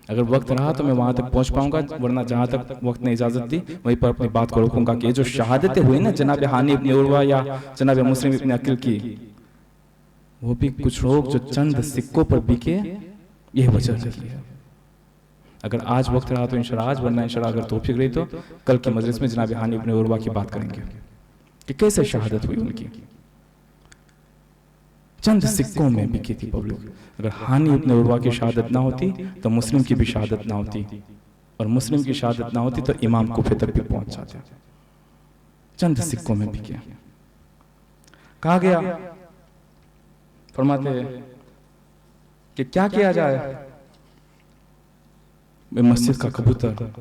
अगर वक्त रहा तो मैं वहां तक पहुंच पाऊंगा, वरना जहां तक वक्त ने इजाजत दी वहीं पर अपनी बात को रोकूंगा कि जो शहादतें हुई ना जनाब हानी इब्न उर्वा या जनाब मुस्लिम इब्न अकील की, वो भी कुछ लोग जो चंद सिक्कों पर बिके, यह वजह रही है। अगर आज वक्त रहा तो इंशाल्लाह आज, वरना इंशाल्लाह अगर तौफीक रही तो कल की मजलिस में जनाब हानी इब्न उर्वा की बात करेंगे कि कैसे शहादत हुई उनकी। चंद सिक्कों में बिकी थी पब्लिक। अगर हानी इब्न उर्वा की शहादत ना होती तो मुस्लिम की भी शहादत ना होती, और मुस्लिम की शहादत ना होती तो इमाम कुफे तक भी पहुंच जाते। चंद सिक्कों में बिके। कहा गया, फरमाते कि क्या किया जाए? मस्जिद का कबूतर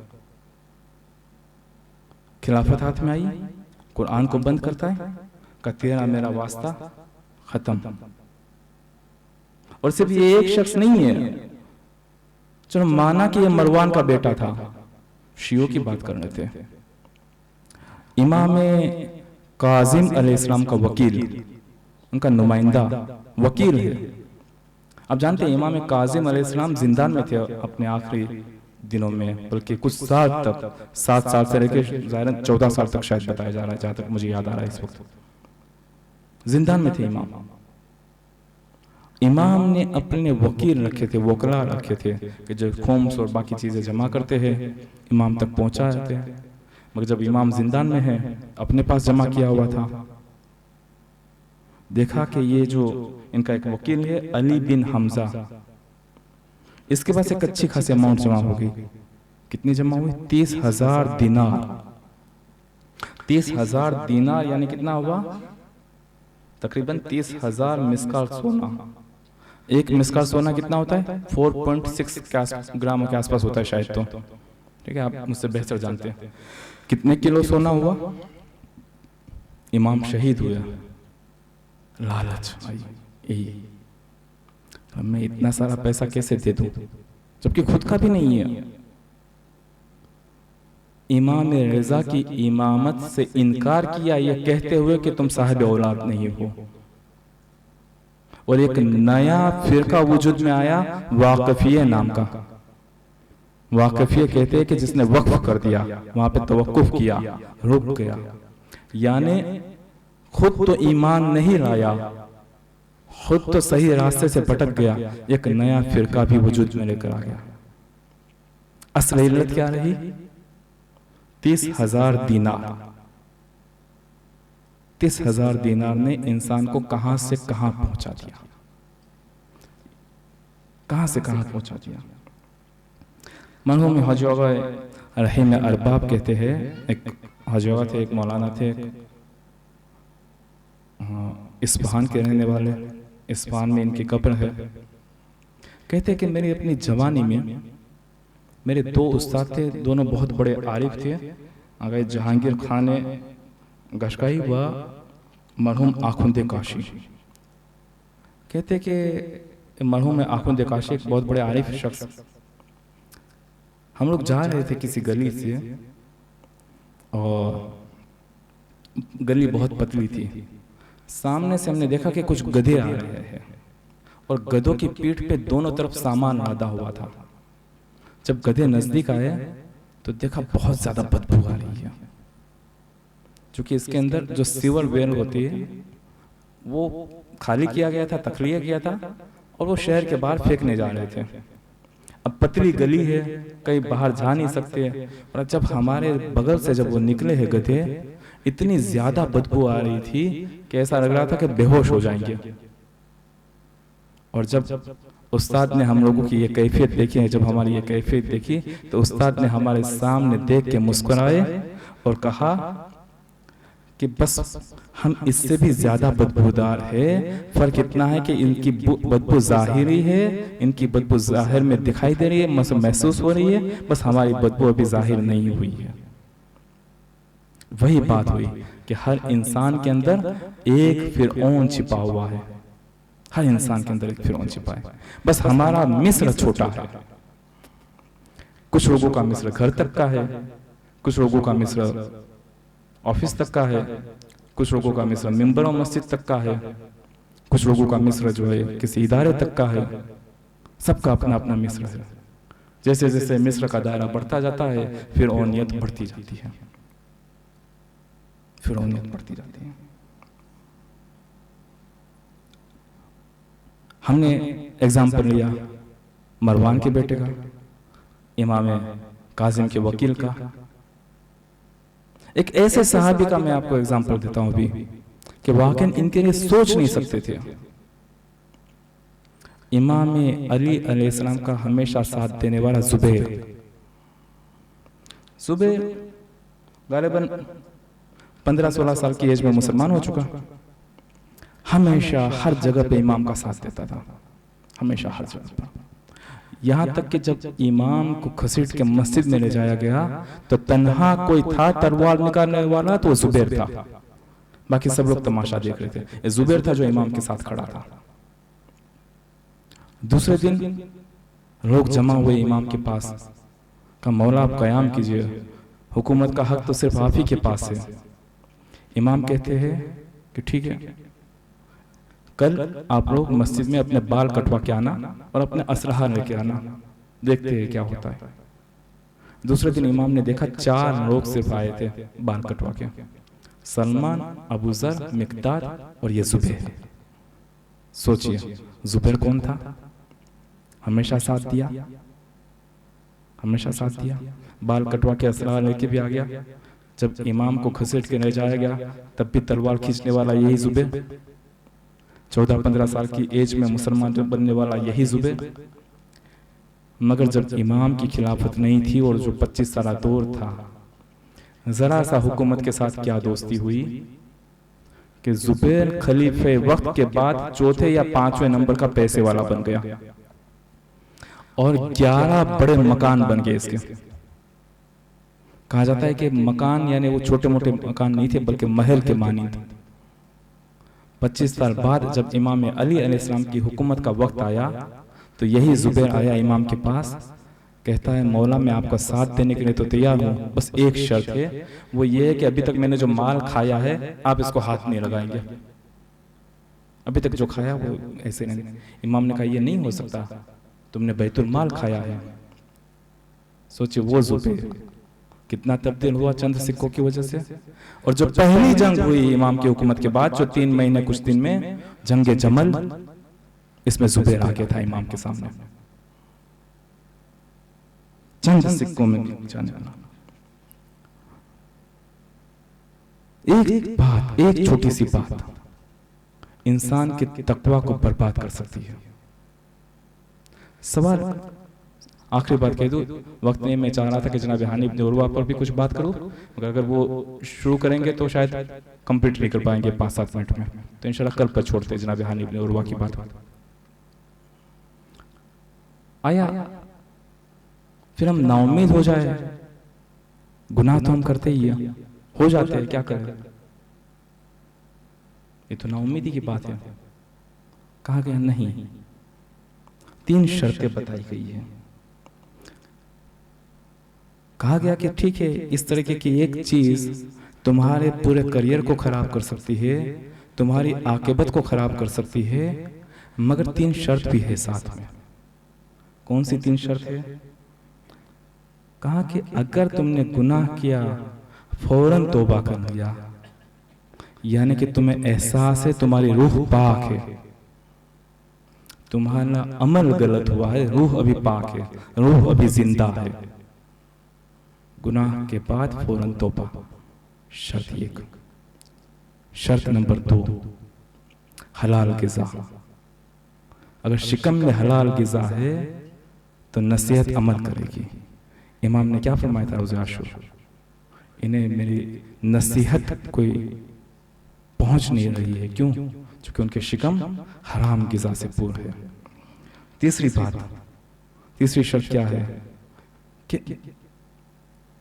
खिलाफत हाथ में आई, कुरान को बंद करता है, का तेरा मेरा वास्ता खत्म। और सिर्फ ये एक शख्स नहीं है, चलो माना कि ये मरवान का बेटा था, शियों की बात कर रहे थे, इमाम काजिम अलैहिस्सलाम का वकील, उनका नुमाइंदा वकील है। आप जानते हैं इमाम काजिम अलैहिस्सलाम जिंदान में थे अपने आखिरी दिनों में, बल्कि कुछ साल तक, 7 साल से लेकर 14 साल तक शायद बताया जा रहा है, जहां तक मुझे याद आ रहा है इस वक्त जिंदान में थे इमाम। इमाम ने अपने वकील रखे थे, वकला रखे थे कि जो खोम्स और बाकी चीजें जमा करते हैं इमाम तक पहुंचा जाते हैं। मगर जब इमाम जिंदान में है, अपने पास जमा किया हुआ था, देखा कि ये जो इनका एक वकील है अली बिन हमजा, इसके पास एक अच्छी खासी अमाउंट जमा हो गई। कितनी जमा हुई? 30,000 दिनार। 30,000 दिनार यानी कितना हुआ? तकरीबन 30,000 मिस्काल सोना। एक मिस्काल सोना कितना होता है? 4.6 ग्राम के आसपास होता है शायद, तो ठीक है, आप मुझसे बेहतर जानते हैं। कितने किलो सोना हुआ? इमाम शहीद हुआ, लालच आई, यही मैं इतना सारा पैसा कैसे दे दूं जबकि खुद का भी नहीं है। इमाम रज़ा की इमामत से इनकार किया, यह कहते हुए कि तुम साहिब औलाद नहीं हो। और एक नया फिरका वजूद में आया, वाकफिये नाम का। वाकफिये कहते हैं कि जिसने वक्फ कर दिया, वहां पे तवक्कुफ किया, रुक गया, यानी खुद तो ईमान नहीं लाया, खुद तो सही रास्ते से भटक गया, एक नया फिरका भी वजूद में लेकर आ गया। असल इल्लत क्या रही? 30,000 दीनार। 30,000 दीनार ने इंसान को कहां से कहां पहुंचा दिया, कहां से कहां पहुंचा दिया। मरहूम हजवा रहीम अरबाब कहते हैं, एक हजवा थे, एक मौलाना थे, इस्फहान के रहने वाले, इस्फहान में इनकी कब्र है। कहते हैं कि मेरी अपनी जवानी में मेरे 2 उस्ताद थे, दोनों बहुत बड़े आरिफ थे। अगर जहांगीर खान गशकाई व मरहूम आखुंदे काशी। कहते कि मरहूम आखुंदे काशी एक बहुत बड़े आरिफ शख्स, हम लोग जा रहे थे किसी गली से और गली बहुत पतली थी। सामने से हमने देखा कि कुछ गधे आ रहे हैं और गधों की पीठ पे दोनों तरफ सामान लादा हुआ था। जब गधे नजदीक आए तो देखा बहुत ज्यादा बदबू आ रही है, क्योंकि इसके अंदर जो सीवर वेल होती है वो खाली किया गया था, तखलिया किया था और वो शहर के बाहर फेंकने जा रहे थे। अब पतली गली है, कहीं बाहर जा नहीं सकते, और जब हमारे बगल से जब वो निकले हैं गधे, इतनी ज्यादा बदबू आ रही थी कि ऐसा लग रहा था कि बेहोश हो जाएंगे। और जब उस्ताद ने हम लोगों की ये कैफियत देखी है, जब हमारी ये कैफियत देखी तो उस्ताद ने हमारे सामने देख के मुस्कुराए और कहा कि बस हम इससे भी ज्यादा बदबूदार है, फर्क इतना है कि इनकी बदबू जाहिरी है, इनकी बदबू जाहिर में दिखाई दे रही है, महसूस हो रही है, बस हमारी बदबू अभी जाहिर नहीं हुई है। वही बात हुई कि हर इंसान के अंदर एक फिरौन छिपा हुआ है, हर इंसान के अंदर एक फिरौन छिपा है, बस हमारा मिस्र छोटा है। कुछ लोगों का मिस्र घर तक का है, कुछ लोगों का मिस्र ऑफिस तक का है, कुछ लोगों का मिस्र मिंबर और मस्जिद तक का है, कुछ लोगों का मिस्र जो है किसी इदारे तक का है। सबका अपना अपना मिस्र है। जैसे जैसे मिस्र का दायरा बढ़ता जाता है फिर औनियत बढ़ती जाती है, फिर औनियत बढ़ती जाती है। हमने एग्जाम्पल लिया मरवान के बेटे का, इमाम काजिम के वकील का। एक ऐसे सहाबी का मैं आपको एग्जांपल देता हूं अभी कि वाकई इनके लिए सोच नहीं सकते थे। इमाम अली अलैहिस्सलाम का हमेशा साथ देने वाला जुबैर गालिबन 15-16 साल की एज में मुसलमान हो चुका, हमेशा हर जगह पे इमाम का साथ देता था, हमेशा हर जगह पर। यहाँ तक कि जब इमाम को घसीट के मस्जिद में ले जाया गया तो तन्हा कोई था तलवार निकालने वाला तो वो जुबैर था, बाकी सब लोग तमाशा देख रहे थे। ये जुबैर था जो इमाम के साथ खड़ा था। दूसरे दिन लोग जमा हुए इमाम के पास, कहा मौला आप कयाम कीजिए, हुकूमत का हक तो सिर्फ आप ही के पास है। इमाम कहते हैं कि ठीक है, कल आप लोग मस्जिद में अपने बाल कटवा के आना और अपने असलहा लेके आना, देखते हैं क्या होता है। दूसरे दिन इमाम ने देखा 4 लोग सिर्फ आए थे बाल कटवा के, सलमान, अबू जर, मिकदाद और ये जुबैर। सोचिए जुबैर कौन था? हमेशा साथ दिया, हमेशा साथ दिया, बाल कटवा के असलहा लेके भी आ गया। जब इमाम को घसीट के ले जाया गया तब भी तलवार खींचने वाला यही जुबैर, 14-15 साल की एज में मुसलमान बनने वाला यही जुबैर। मगर जब इमाम की खिलाफत नहीं थी और जो 25 साल दौर था, जरा सा हुकूमत के साथ क्या दोस्ती हुई कि जुबैर खलीफे वक्त के बाद 4थे या 5वें नंबर का पैसे वाला बन गया और 11 बड़े मकान बन गए इसके। कहा जाता है कि मकान यानी वो छोटे मोटे मकान नहीं थे बल्कि महल के मानी थे। 25 साल बाद जब इमाम अली अलैहिस्सलाम की हुकूमत का वक्त आया तो यही जुबैर आया इमाम के पास, कहता है मौला मैं आपका साथ देने के लिए तो तैयार हूँ, बस एक शर्त है, वो ये है कि अभी तक मैंने जो माल खाया है आप इसको हाथ नहीं लगाएंगे, अभी तक जो खाया वो ऐसे नहीं। इमाम ने कहा ये नहीं हो सकता, तुमने बैतुल माल खाया है। सोचिए वो जुबैर कितना तब्दील हुआ चंद सिक्कों की वजह से। और जो पहली जंग हुई इमाम की हुकूमत के बाद, जो 3 महीने कुछ दिन में, जंगे जमल, इसमें जुबैर आ गया था इमाम के सामने, चंद सिक्कों में जाने वाला। एक बात, एक छोटी सी बात इंसान के तकवा को बर्बाद कर सकती है। सवाल आखिरी बात कह दूं, वक्त नहीं, मैं चाह रहा था कि जनाब हानी इब्न उर्वा पर भी कुछ बात करूं, मगर अगर वो शुरू करेंगे तो शायद कंप्लीट नहीं कर पाएंगे 5-7 मिनट में, तो इंशाल्लाह कल पर छोड़ते हैं जनाब हानी इब्न उर्वा की बात। आया फिर हम नाउम्मीद हो जाए, गुनाह तो हम करते ही हैं, हो जाते हैं, क्या करें। ये तो नाउम्मीदी की बात है। कहा गया नहीं, 3 शर्तें बताई गई है। कहा गया कि ठीक है, इस तरीके की एक चीज तुम्हारे पूरे करियर को खराब कर सकती है, तुम्हारी आकिबत को खराब कर सकती है, मगर 3 शर्त भी है साथ में। कौन सी 3 शर्त है? कहा कि अगर तुमने गुनाह किया फौरन तौबा कर लिया, यानी कि तुम्हें एहसास है तुम्हारी रूह पाक है, तुम्हारा अमल गलत हुआ है, रूह अभी पाक है, रूह अभी जिंदा है, गुनाह के बाद फौरन तौबा, शर्त 1। शर्त नंबर 2, हलाल गिज़ा। अगर शिकम में हलाल गिज़ा है तो नसीहत अमल करेगी। इमाम ने क्या फरमाया था रोज़े आशूरा? इन्हें मेरी नसीहत कोई पहुंच नहीं रही है। क्यों? क्योंकि उनके शिकम हराम गिज़ा से पूर्ण है। तीसरी बात, तीसरी शर्त क्या है कि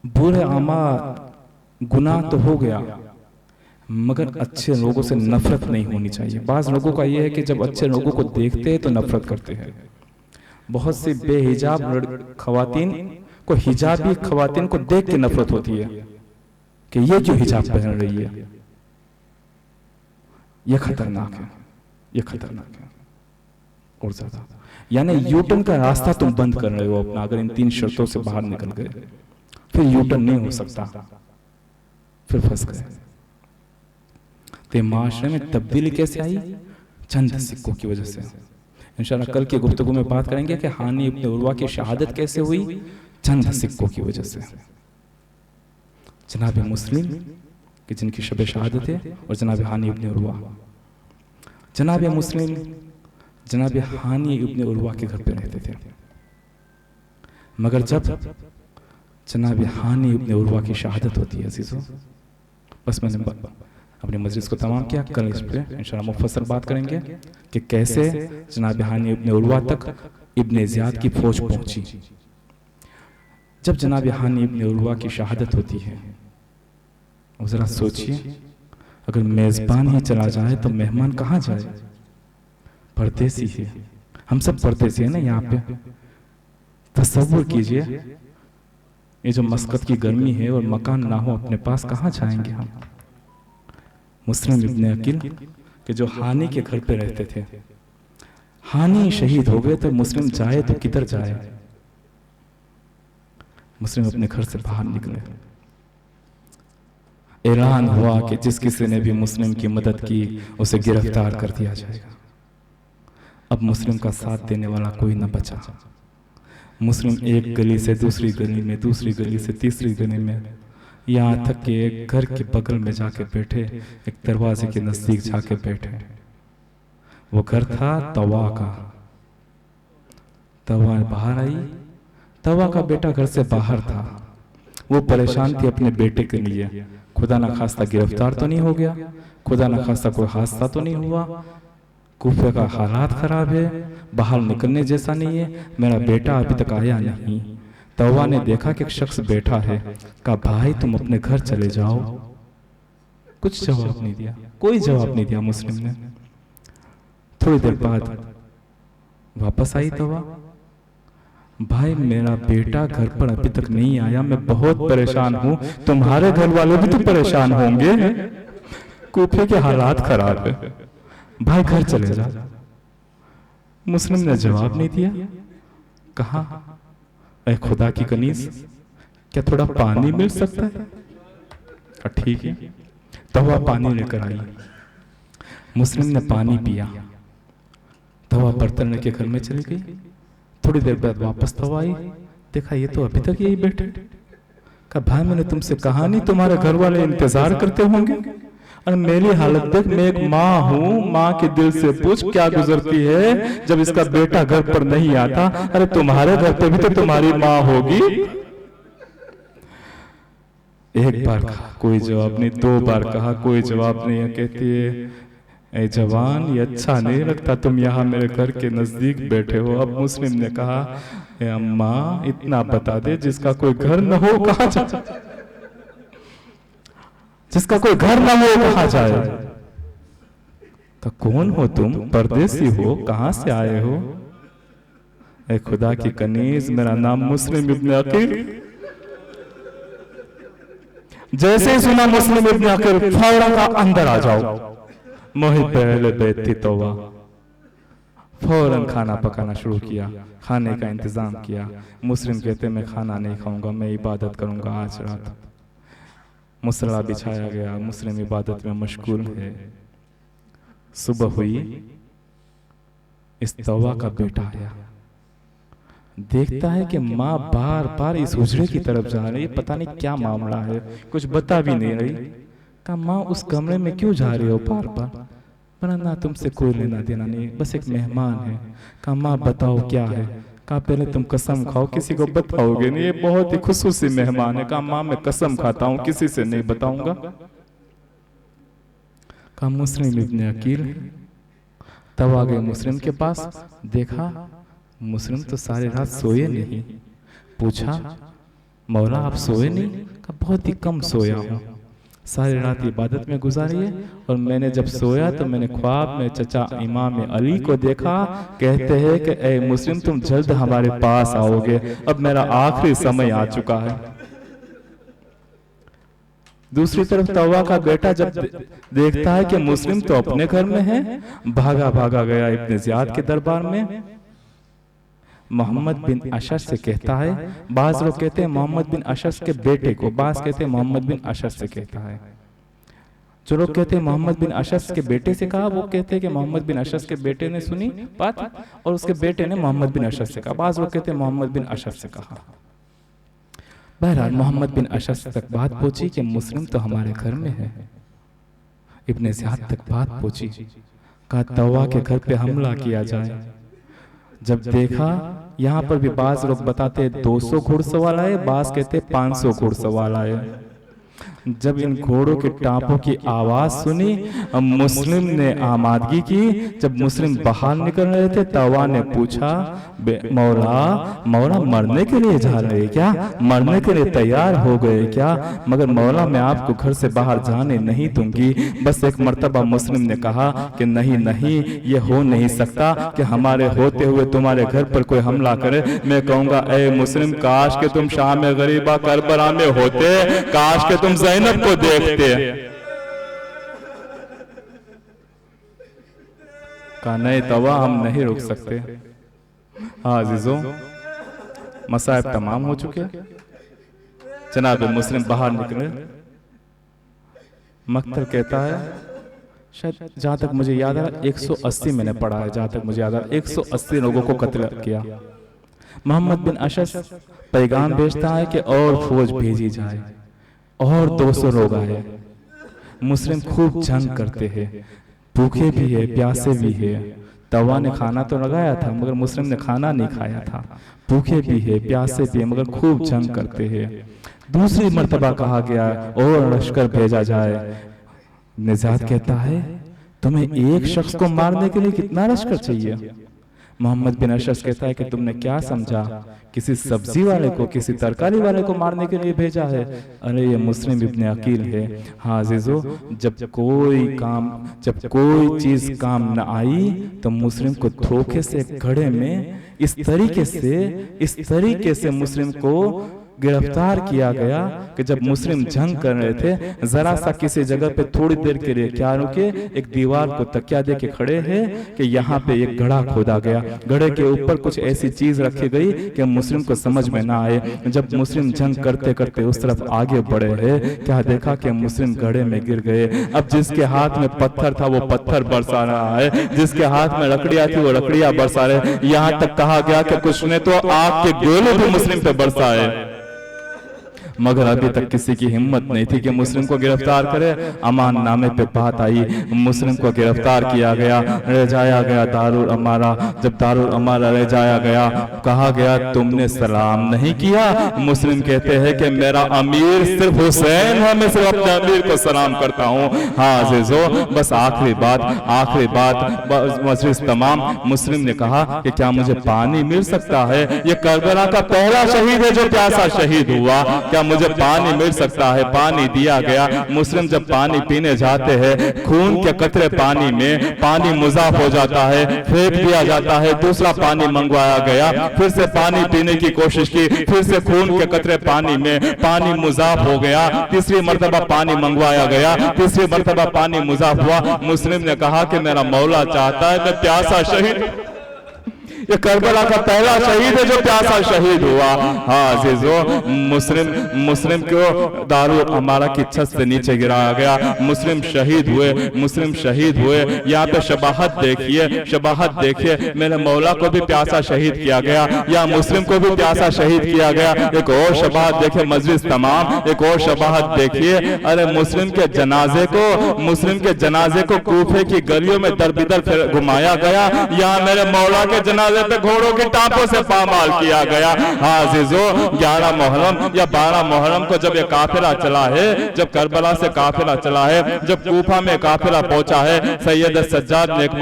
बुरे अमाल गुनाह तो हो गया, मगर अच्छे लोगों से नफरत नहीं होनी चाहिए। बाज़ लोगों का यह है कि जब अच्छे लोगों को देखते हैं तो नफरत करते हैं। बहुत सी बेहिजाब खवातीन को हिजाबी खवातीन को देख के नफरत होती है कि ये क्यों हिजाब पहन रही है। यह खतरनाक है, यह खतरनाक है और ज्यादा। यानी यूटर्न का रास्ता तुम बंद कर रहे हो अपना। अगर इन 3 शर्तों से बाहर निकल गए फिर यूटर्न नहीं हो सकता, फिर फंस गए। तो माशरे में तब्दीली कैसे आई? चंद सिक्कों की वजह से। इंशाल्लाह कल की गुफ्तगू में बात करेंगे कि हानी इब्न उर्वा की शहादत कैसे हुई? चंद सिक्कों की वजह से। जनाब मुस्लिम कि जिनकी शब शहादत है, और जनाब हानी इब्न उर्वा। जनाब मुस्लिम जनाब हानी इब्न उर्वा के घर पे रहते थे, मगर जब जनाब हानी इब्न उर्वा की शहादत होती है अजीजों, बस मैंने अपनी मजलिस को तमाम किया। कल इस पे इंशाल्लाह मुफस्सल बात करेंगे कि कैसे जनाब हानी इब्न उर्वा तक इब्न ज़ियाद की फौज पहुंची। जब जनाब हानी इब्न उर्वा की शहादत होती है, जरा सोचिए, अगर मेज़बान ही चला जाए तो मेहमान कहाँ जाए? परदेसी है, हम सब परदेसी है ना यहाँ पे। तसव्वुर कीजिए, ये जो मस्कत की गर्मी है और मकान ना हो अपने पास, कहाँ जाएंगे हम? मुस्लिम इब्न अकील के जो हानी के घर पे रहते थे, हानी शहीद हो गए तो मुस्लिम जाए तो किधर जाए? मुस्लिम अपने घर से बाहर निकले। ऐलान हुआ कि जिस किसी ने भी मुस्लिम की मदद की उसे गिरफ्तार कर दिया जाएगा। अब मुस्लिम का साथ देने वाला कोई न बचा। मुस्लिम एक गली से दूसरी गली में, दूसरी गली से तीसरी गली में, यहाँ तक कि एक घर के बगल में जाके बैठे, एक दरवाजे के नजदीक जाके बैठे। वो घर था तवा का। तवा बाहर आई, तवा का बेटा घर से बाहर था। वो परेशान थी अपने बेटे के लिए, खुदा ना खास्ता गिरफ्तार तो नहीं हो गया, खुदा ना खास्ता कोई हादसा तो नहीं हुआ, कूफे का हालात खराब है, बाहर निकलने जैसा नहीं है, मेरा बेटा अभी तक आया नहीं। तवा ने देखा कि एक शख्स बैठा है, कहा भाई तुम अपने घर चले जाओ। कुछ जवाब नहीं दिया, कोई जवाब नहीं दिया मुस्लिम ने। थोड़ी देर बाद वापस आई तवा, भाई मेरा बेटा घर पर अभी तक नहीं आया, मैं बहुत परेशान हूं, तुम्हारे घर वाले भी तो परेशान होंगे, कूफे के हालात खराब है, भाई घर चले जा। मुस्लिम ने जवाब नहीं दिया। कहा ऐ खुदा की कनीज, क्या थोड़ा पानी मिल सकता है? ठीक है, तवा पानी लेकर आई। मुस्लिम ने पानी पिया, तवा बर्तन लेके घर में चली गई। थोड़ी देर बाद वापस तवा आई, देखा ये तो अभी तक यही बैठे। कहा भाई मैंने तुमसे कहा नहीं तुम्हारे घर वाले इंतजार करते होंगे? और मेरी हालत देख, मैं एक माँ हूँ, माँ के दिल से पूछ क्या गुजरती है जब इसका बेटा घर पर नहीं आता। अरे तुम्हारे घर पे भी तो तुम्हारी माँ होगी। एक बार कहा कोई जवाब नहीं, 2 बार कहा कोई जवाब नहीं। कहती है ऐ जवान, ये अच्छा नहीं लगता, तुम यहाँ मेरे घर के नजदीक बैठे हो। अब मुस्लिम ने कहा अम्मा इतना बता दे, जिसका कोई घर न हो कहाँ जाए? जिसका कोई घर न हो कहाँ जाए? कहा कौन हो तुम, परदेसी हो, कहां से आए हो? ए खुदा की कनीज, मेरा नाम मुस्लिम इब्न अकील। जैसे ही सुना मुस्लिम इब्न अकील, फौरन कहा अंदर आ जाओ, मोहि पहले बैत थी तौबा। फौरन खाना पकाना शुरू किया, खाने का इंतजाम किया। मुस्लिम कहते मैं खाना नहीं खाऊंगा, मैं इबादत करूंगा आज रात। मुसल्ला बिछाया गया, मुस्लिम इबादत में मशगूल है। सुबह हुई, इस तौबा का बेटा आया, देखता है कि माँ बार बार इस हुजरे की तरफ जा रही है, पता नहीं क्या मामला है, कुछ बता भी नहीं रही। कहा माँ उस कमरे में क्यों जा रही हो बार बार? बना ना तुमसे कोई लेना देना नहीं, बस एक मेहमान है। कहा माँ बताओ क्या है? कहा पहले तुम कसम खाओ, किसी को बताओगे नहीं, ये बहुत ही खुसूसी मेहमान है। कहा माँ मैं कसम खाता हूँ, किसी से नहीं बताऊंगा। कहा मुस्लिम इब्न अकील। तब आ गए मुस्लिम के पास, देखा मुस्लिम तो सारी रात सोए नहीं। पूछा मौला आप सोए नहीं? कहा बहुत ही कम सोया हूँ, सारी रात इबादत में गुजारी है, और मैंने जब सोया तो मैंने ख्वाब में चचा इमाम अली को देखा। कहते हैं कि ए मुस्लिम तुम जल्द हमारे पास आओगे, अब मेरा आखिरी समय आ चुका है। दूसरी तरफ तौबा का बेटा जब देखता है कि मुस्लिम तो अपने घर में है, भागा भागा गया इब्न ज़ियाद के दरबार में। मोहम्मद बिन अशस से कहता है, बाज लोग कहते हैं मोहम्मद बिन अशस के बेटे को, बाज कहते हैं मोहम्मद बिन अशस से कहता है। जो लोग कहते हैं मोहम्मद बिन अशस के बेटे से कहा, वो कहते हैं कि मोहम्मद बिन अशस के बेटे ने सुनी बात और उसके बेटे ने मोहम्मद बिन अशस से कहा। बाज लोग कहते हैं मोहम्मद बिन अशस से कहा। बहरहाल मोहम्मद बिन अशस तक बात पहुंची कि मुस्लिम तो हमारे घर में है। इब्न ज़ियाद तक बात पहुंची, कहा तौबा के घर पे हमला किया जाए। जब देखा, यहाँ पर भी बाज लोग बताते 200 घुड़सवार आए, बाज कहते 500 घुड़सवार आए। जब इन घोड़ों के टापों की आवाज सुनी, मुस्लिम ने आमादगी की। जब मुस्लिम बाहर निकल रहे थे, तौबा ने पूछा मौला मरने के लिए जा रहे क्या? मरने के लिए तैयार हो गए क्या? मगर मौला मैं आपको घर से बाहर जाने नहीं दूंगी। बस एक मर्तबा मुस्लिम ने कहा कि नहीं नहीं, ये हो नहीं सकता कि हमारे होते हुए तुम्हारे घर पर कोई हमला करे। मैं कहूंगा ए मुस्लिम, काश के तुम शाम गरीबा करबला में होते, काश के तुम ज़ैनब को देखते। कहा नहीं तौबा, हम नहीं रुक सकते। हाँ अजीजों, मसाइब तमाम हो चुके। जनाब मुस्लिम बाहर निकले। मक्तल कहता है, शायद जहां तक मुझे याद है 180 मैंने पढ़ा है, जहां तक मुझे याद है 180 लोगों को कत्ल किया। मोहम्मद बिन अशस पैगाम भेजता है कि और फौज भेजी जाए, और 200 लोग आए। मुस्लिम खूब जंग करते हैं, भूखे भी है प्यासे भी है। तौबा ने खाना तो लगाया था मगर मुस्लिम ने खाना नहीं खाया था। भूखे भी है प्यासे भी है मगर खूब जंग करते हैं। दूसरी मर्तबा कहा गया और लश्कर भेजा जाए। निजात कहता है तुम्हें एक शख्स को मारने के लिए कितना लश्कर चाहिए? मोहम्मद बिन अशस कहता है कि तुमने क्या समझा, किसी सब्जी वाले को, किसी तरकारी वाले को मारने के लिए भेजा है? अरे ये मुस्लिम इब्न अकील है। हाँ अजीजों, जब कोई चीज काम न आई तो मुस्लिम को धोखे से घड़े में इस तरीके से मुस्लिम को गिरफ्तार किया गया कि जब मुस्लिम जंग कर रहे थे, जरा सा किसी जगह पे थोड़ी देर के लिए क्या रुके, एक दीवार को तकिया दे के खड़े हैं कि यहाँ पे एक घड़ा खोदा गया। घड़े के ऊपर कुछ ऐसी चीज रखी गई कि मुस्लिम को समझ में ना आए। जब मुस्लिम जंग करते करते उस तरफ आगे बढ़े हैं, क्या देखा कि मुस्लिम घड़े में गिर गए। अब जिसके हाथ में पत्थर था वो पत्थर बरसा रहा है, जिसके हाथ में लकड़ियां थी वो लकड़ियां बरसा रहे। यहाँ तक कहा गया कि कुछ ने तो आग के गोले भी मुस्लिम पे बरसाए। मगर अभी तक किसी की हिम्मत नहीं थी कि मुस्लिम को गिरफ्तार करे। अमान नामे पे बात आई, मुस्लिम को गिरफ्तार किया गया, ले जाया गया दारुल अमारा। जब दारुल अमारा ले जाया गया, कहा गया तुमने सलाम नहीं किया। मुस्लिम कहते हैं कि मेरा अमीर सिर्फ हुसैन है, मैं सिर्फ अपने अमीर को सलाम करता हूँ। हाँ अजीजों, बस आखिरी बात मजलिस तमाम। मुस्लिम ने कहा कि क्या मुझे पानी मिल सकता है? ये करबला का पहला शहीद है जो प्यासा शहीद हुआ। क्या मुझे पानी मिल सकता है, पानी दिया गया। मुस्लिम जब पानी पीने जाते हैं, खून के कतरे पानी में, पानी मुजाफ हो जाता है, फेंक दिया जाता है, दूसरा पानी मंगवाया गया, फिर से पानी पीने की कोशिश की, फिर से खून के कतरे पानी में, पानी मुजाफ हो गया, तीसरी मर्तबा पानी मंगवाया गया, तीसरी मर्तबा पानी मुजाफ हुआ। मुस्लिम ने कहा कि मेरा मौला चाहता है मैं प्यासा शहीद, ये करबला का पहला शहीद है जो प्यासा शहीद हुआ। हाँ अजीजों, मुस्लिम को दारू हमारा की छत से नीचे गिराया गया, मुस्लिम शहीद हुए, मुस्लिम शहीद हुए। यहाँ पे शबाहत देखिए, शबाहत देखिए, मेरे मौला को भी प्यासा शहीद किया गया, या मुस्लिम को भी प्यासा शहीद किया गया। एक और शबाहत देखिए, मजलिस तमाम, एक और शबाहत देखिए, अरे मुस्लिम के जनाजे को कूफे की गलियों में दरबिदर घुमाया गया, यहाँ मेरे मौला के जनाजे पे घोड़ों की टापों से पामाल किया गया। हाँ अजीजों, 11 मुहर्रम या 12 मुहर्रम को जब ये काफिला चला है, जब करबला से काफिला चला है, जब कूफा में काफिला पहुंचा है, सैयद सज्जाद ने एक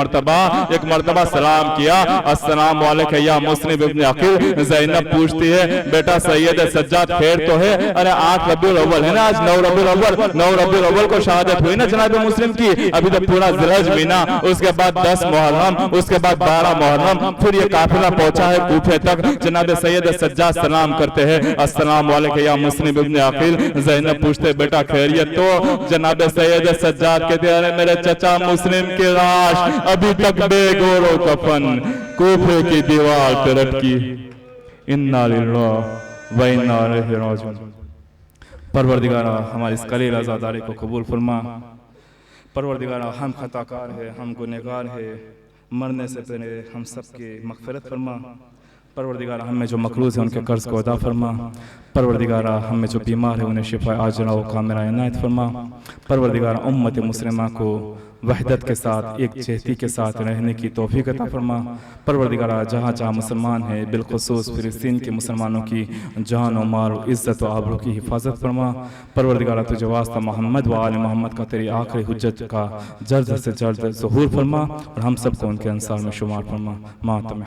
मर्तबा सलाम किया, अस्सलाम वालेकुम या मुस्लिम इब्न अकील। ज़ैनब पूछती है, बेटा सैयद सज्जाद खैर तो है? अरे 8 रबीउल अव्वल है ना आज, 9 रबीउल अव्वल को शहादत हुई ना जनाब मुस्लिम की, अभी तो पूरा ज़िलहज महीना, उसके बाद 10 मुहर्रम, उसके बाद 12 मुहर्रम, फिर ये काफिला पहुंचा है कूफे तक। जनाब सैयद सज्जाद सलाम करते हैं, अस्सलाम वालेकुम या मुस्लिम इब्न अकील। ज़ैनब पूछते बेटा खैरियत तो? जनाब सैयद सज्जाद कहते अरे मेरे चचा मुस्लिम की लाश अभी तक बेगोरो कफन कूफे की दीवार पे लटकी। इन्ना लिल्लाहि व इन्ना इलैहि राजिऊन। परवरदिगारा हमारी इस कलील आज़ादारी को कबूल फरमा। परवरदिगारा हम खताकार है, हम गुनहगार है, मरने से पहले हम सब की मग़फ़िरत फरमा। परवरदिगारा हमें जो मक़रूज़ है उनके कर्ज़ को अदा फरमा। परवरदिगारा हमें जो बीमार है उन्हें शिफ़ा आजिला व कामिला इनायत फरमा। परवरदिगारा उम्मत मुस्लिमा को वहदत के साथ, एक चेहती के साथ रहने की तौफ़ीक़ अता फरमा। परवरदिगारा जहाँ जहाँ मुसलमान हैं, बिलख़ुसूस फ़िलिस्तीन के मुसलमानों की जान व माल व इज़्ज़त व आबरू की हिफाजत फरमा। परवरदिगारा तुझे वास्ता मोहम्मद व आले मोहम्मद का तेरी आखिरी हुज्जत का जल्द से जल्द ज़ुहूर फरमा और हम सबको उनके अंसार में शुमार फरमा। मातम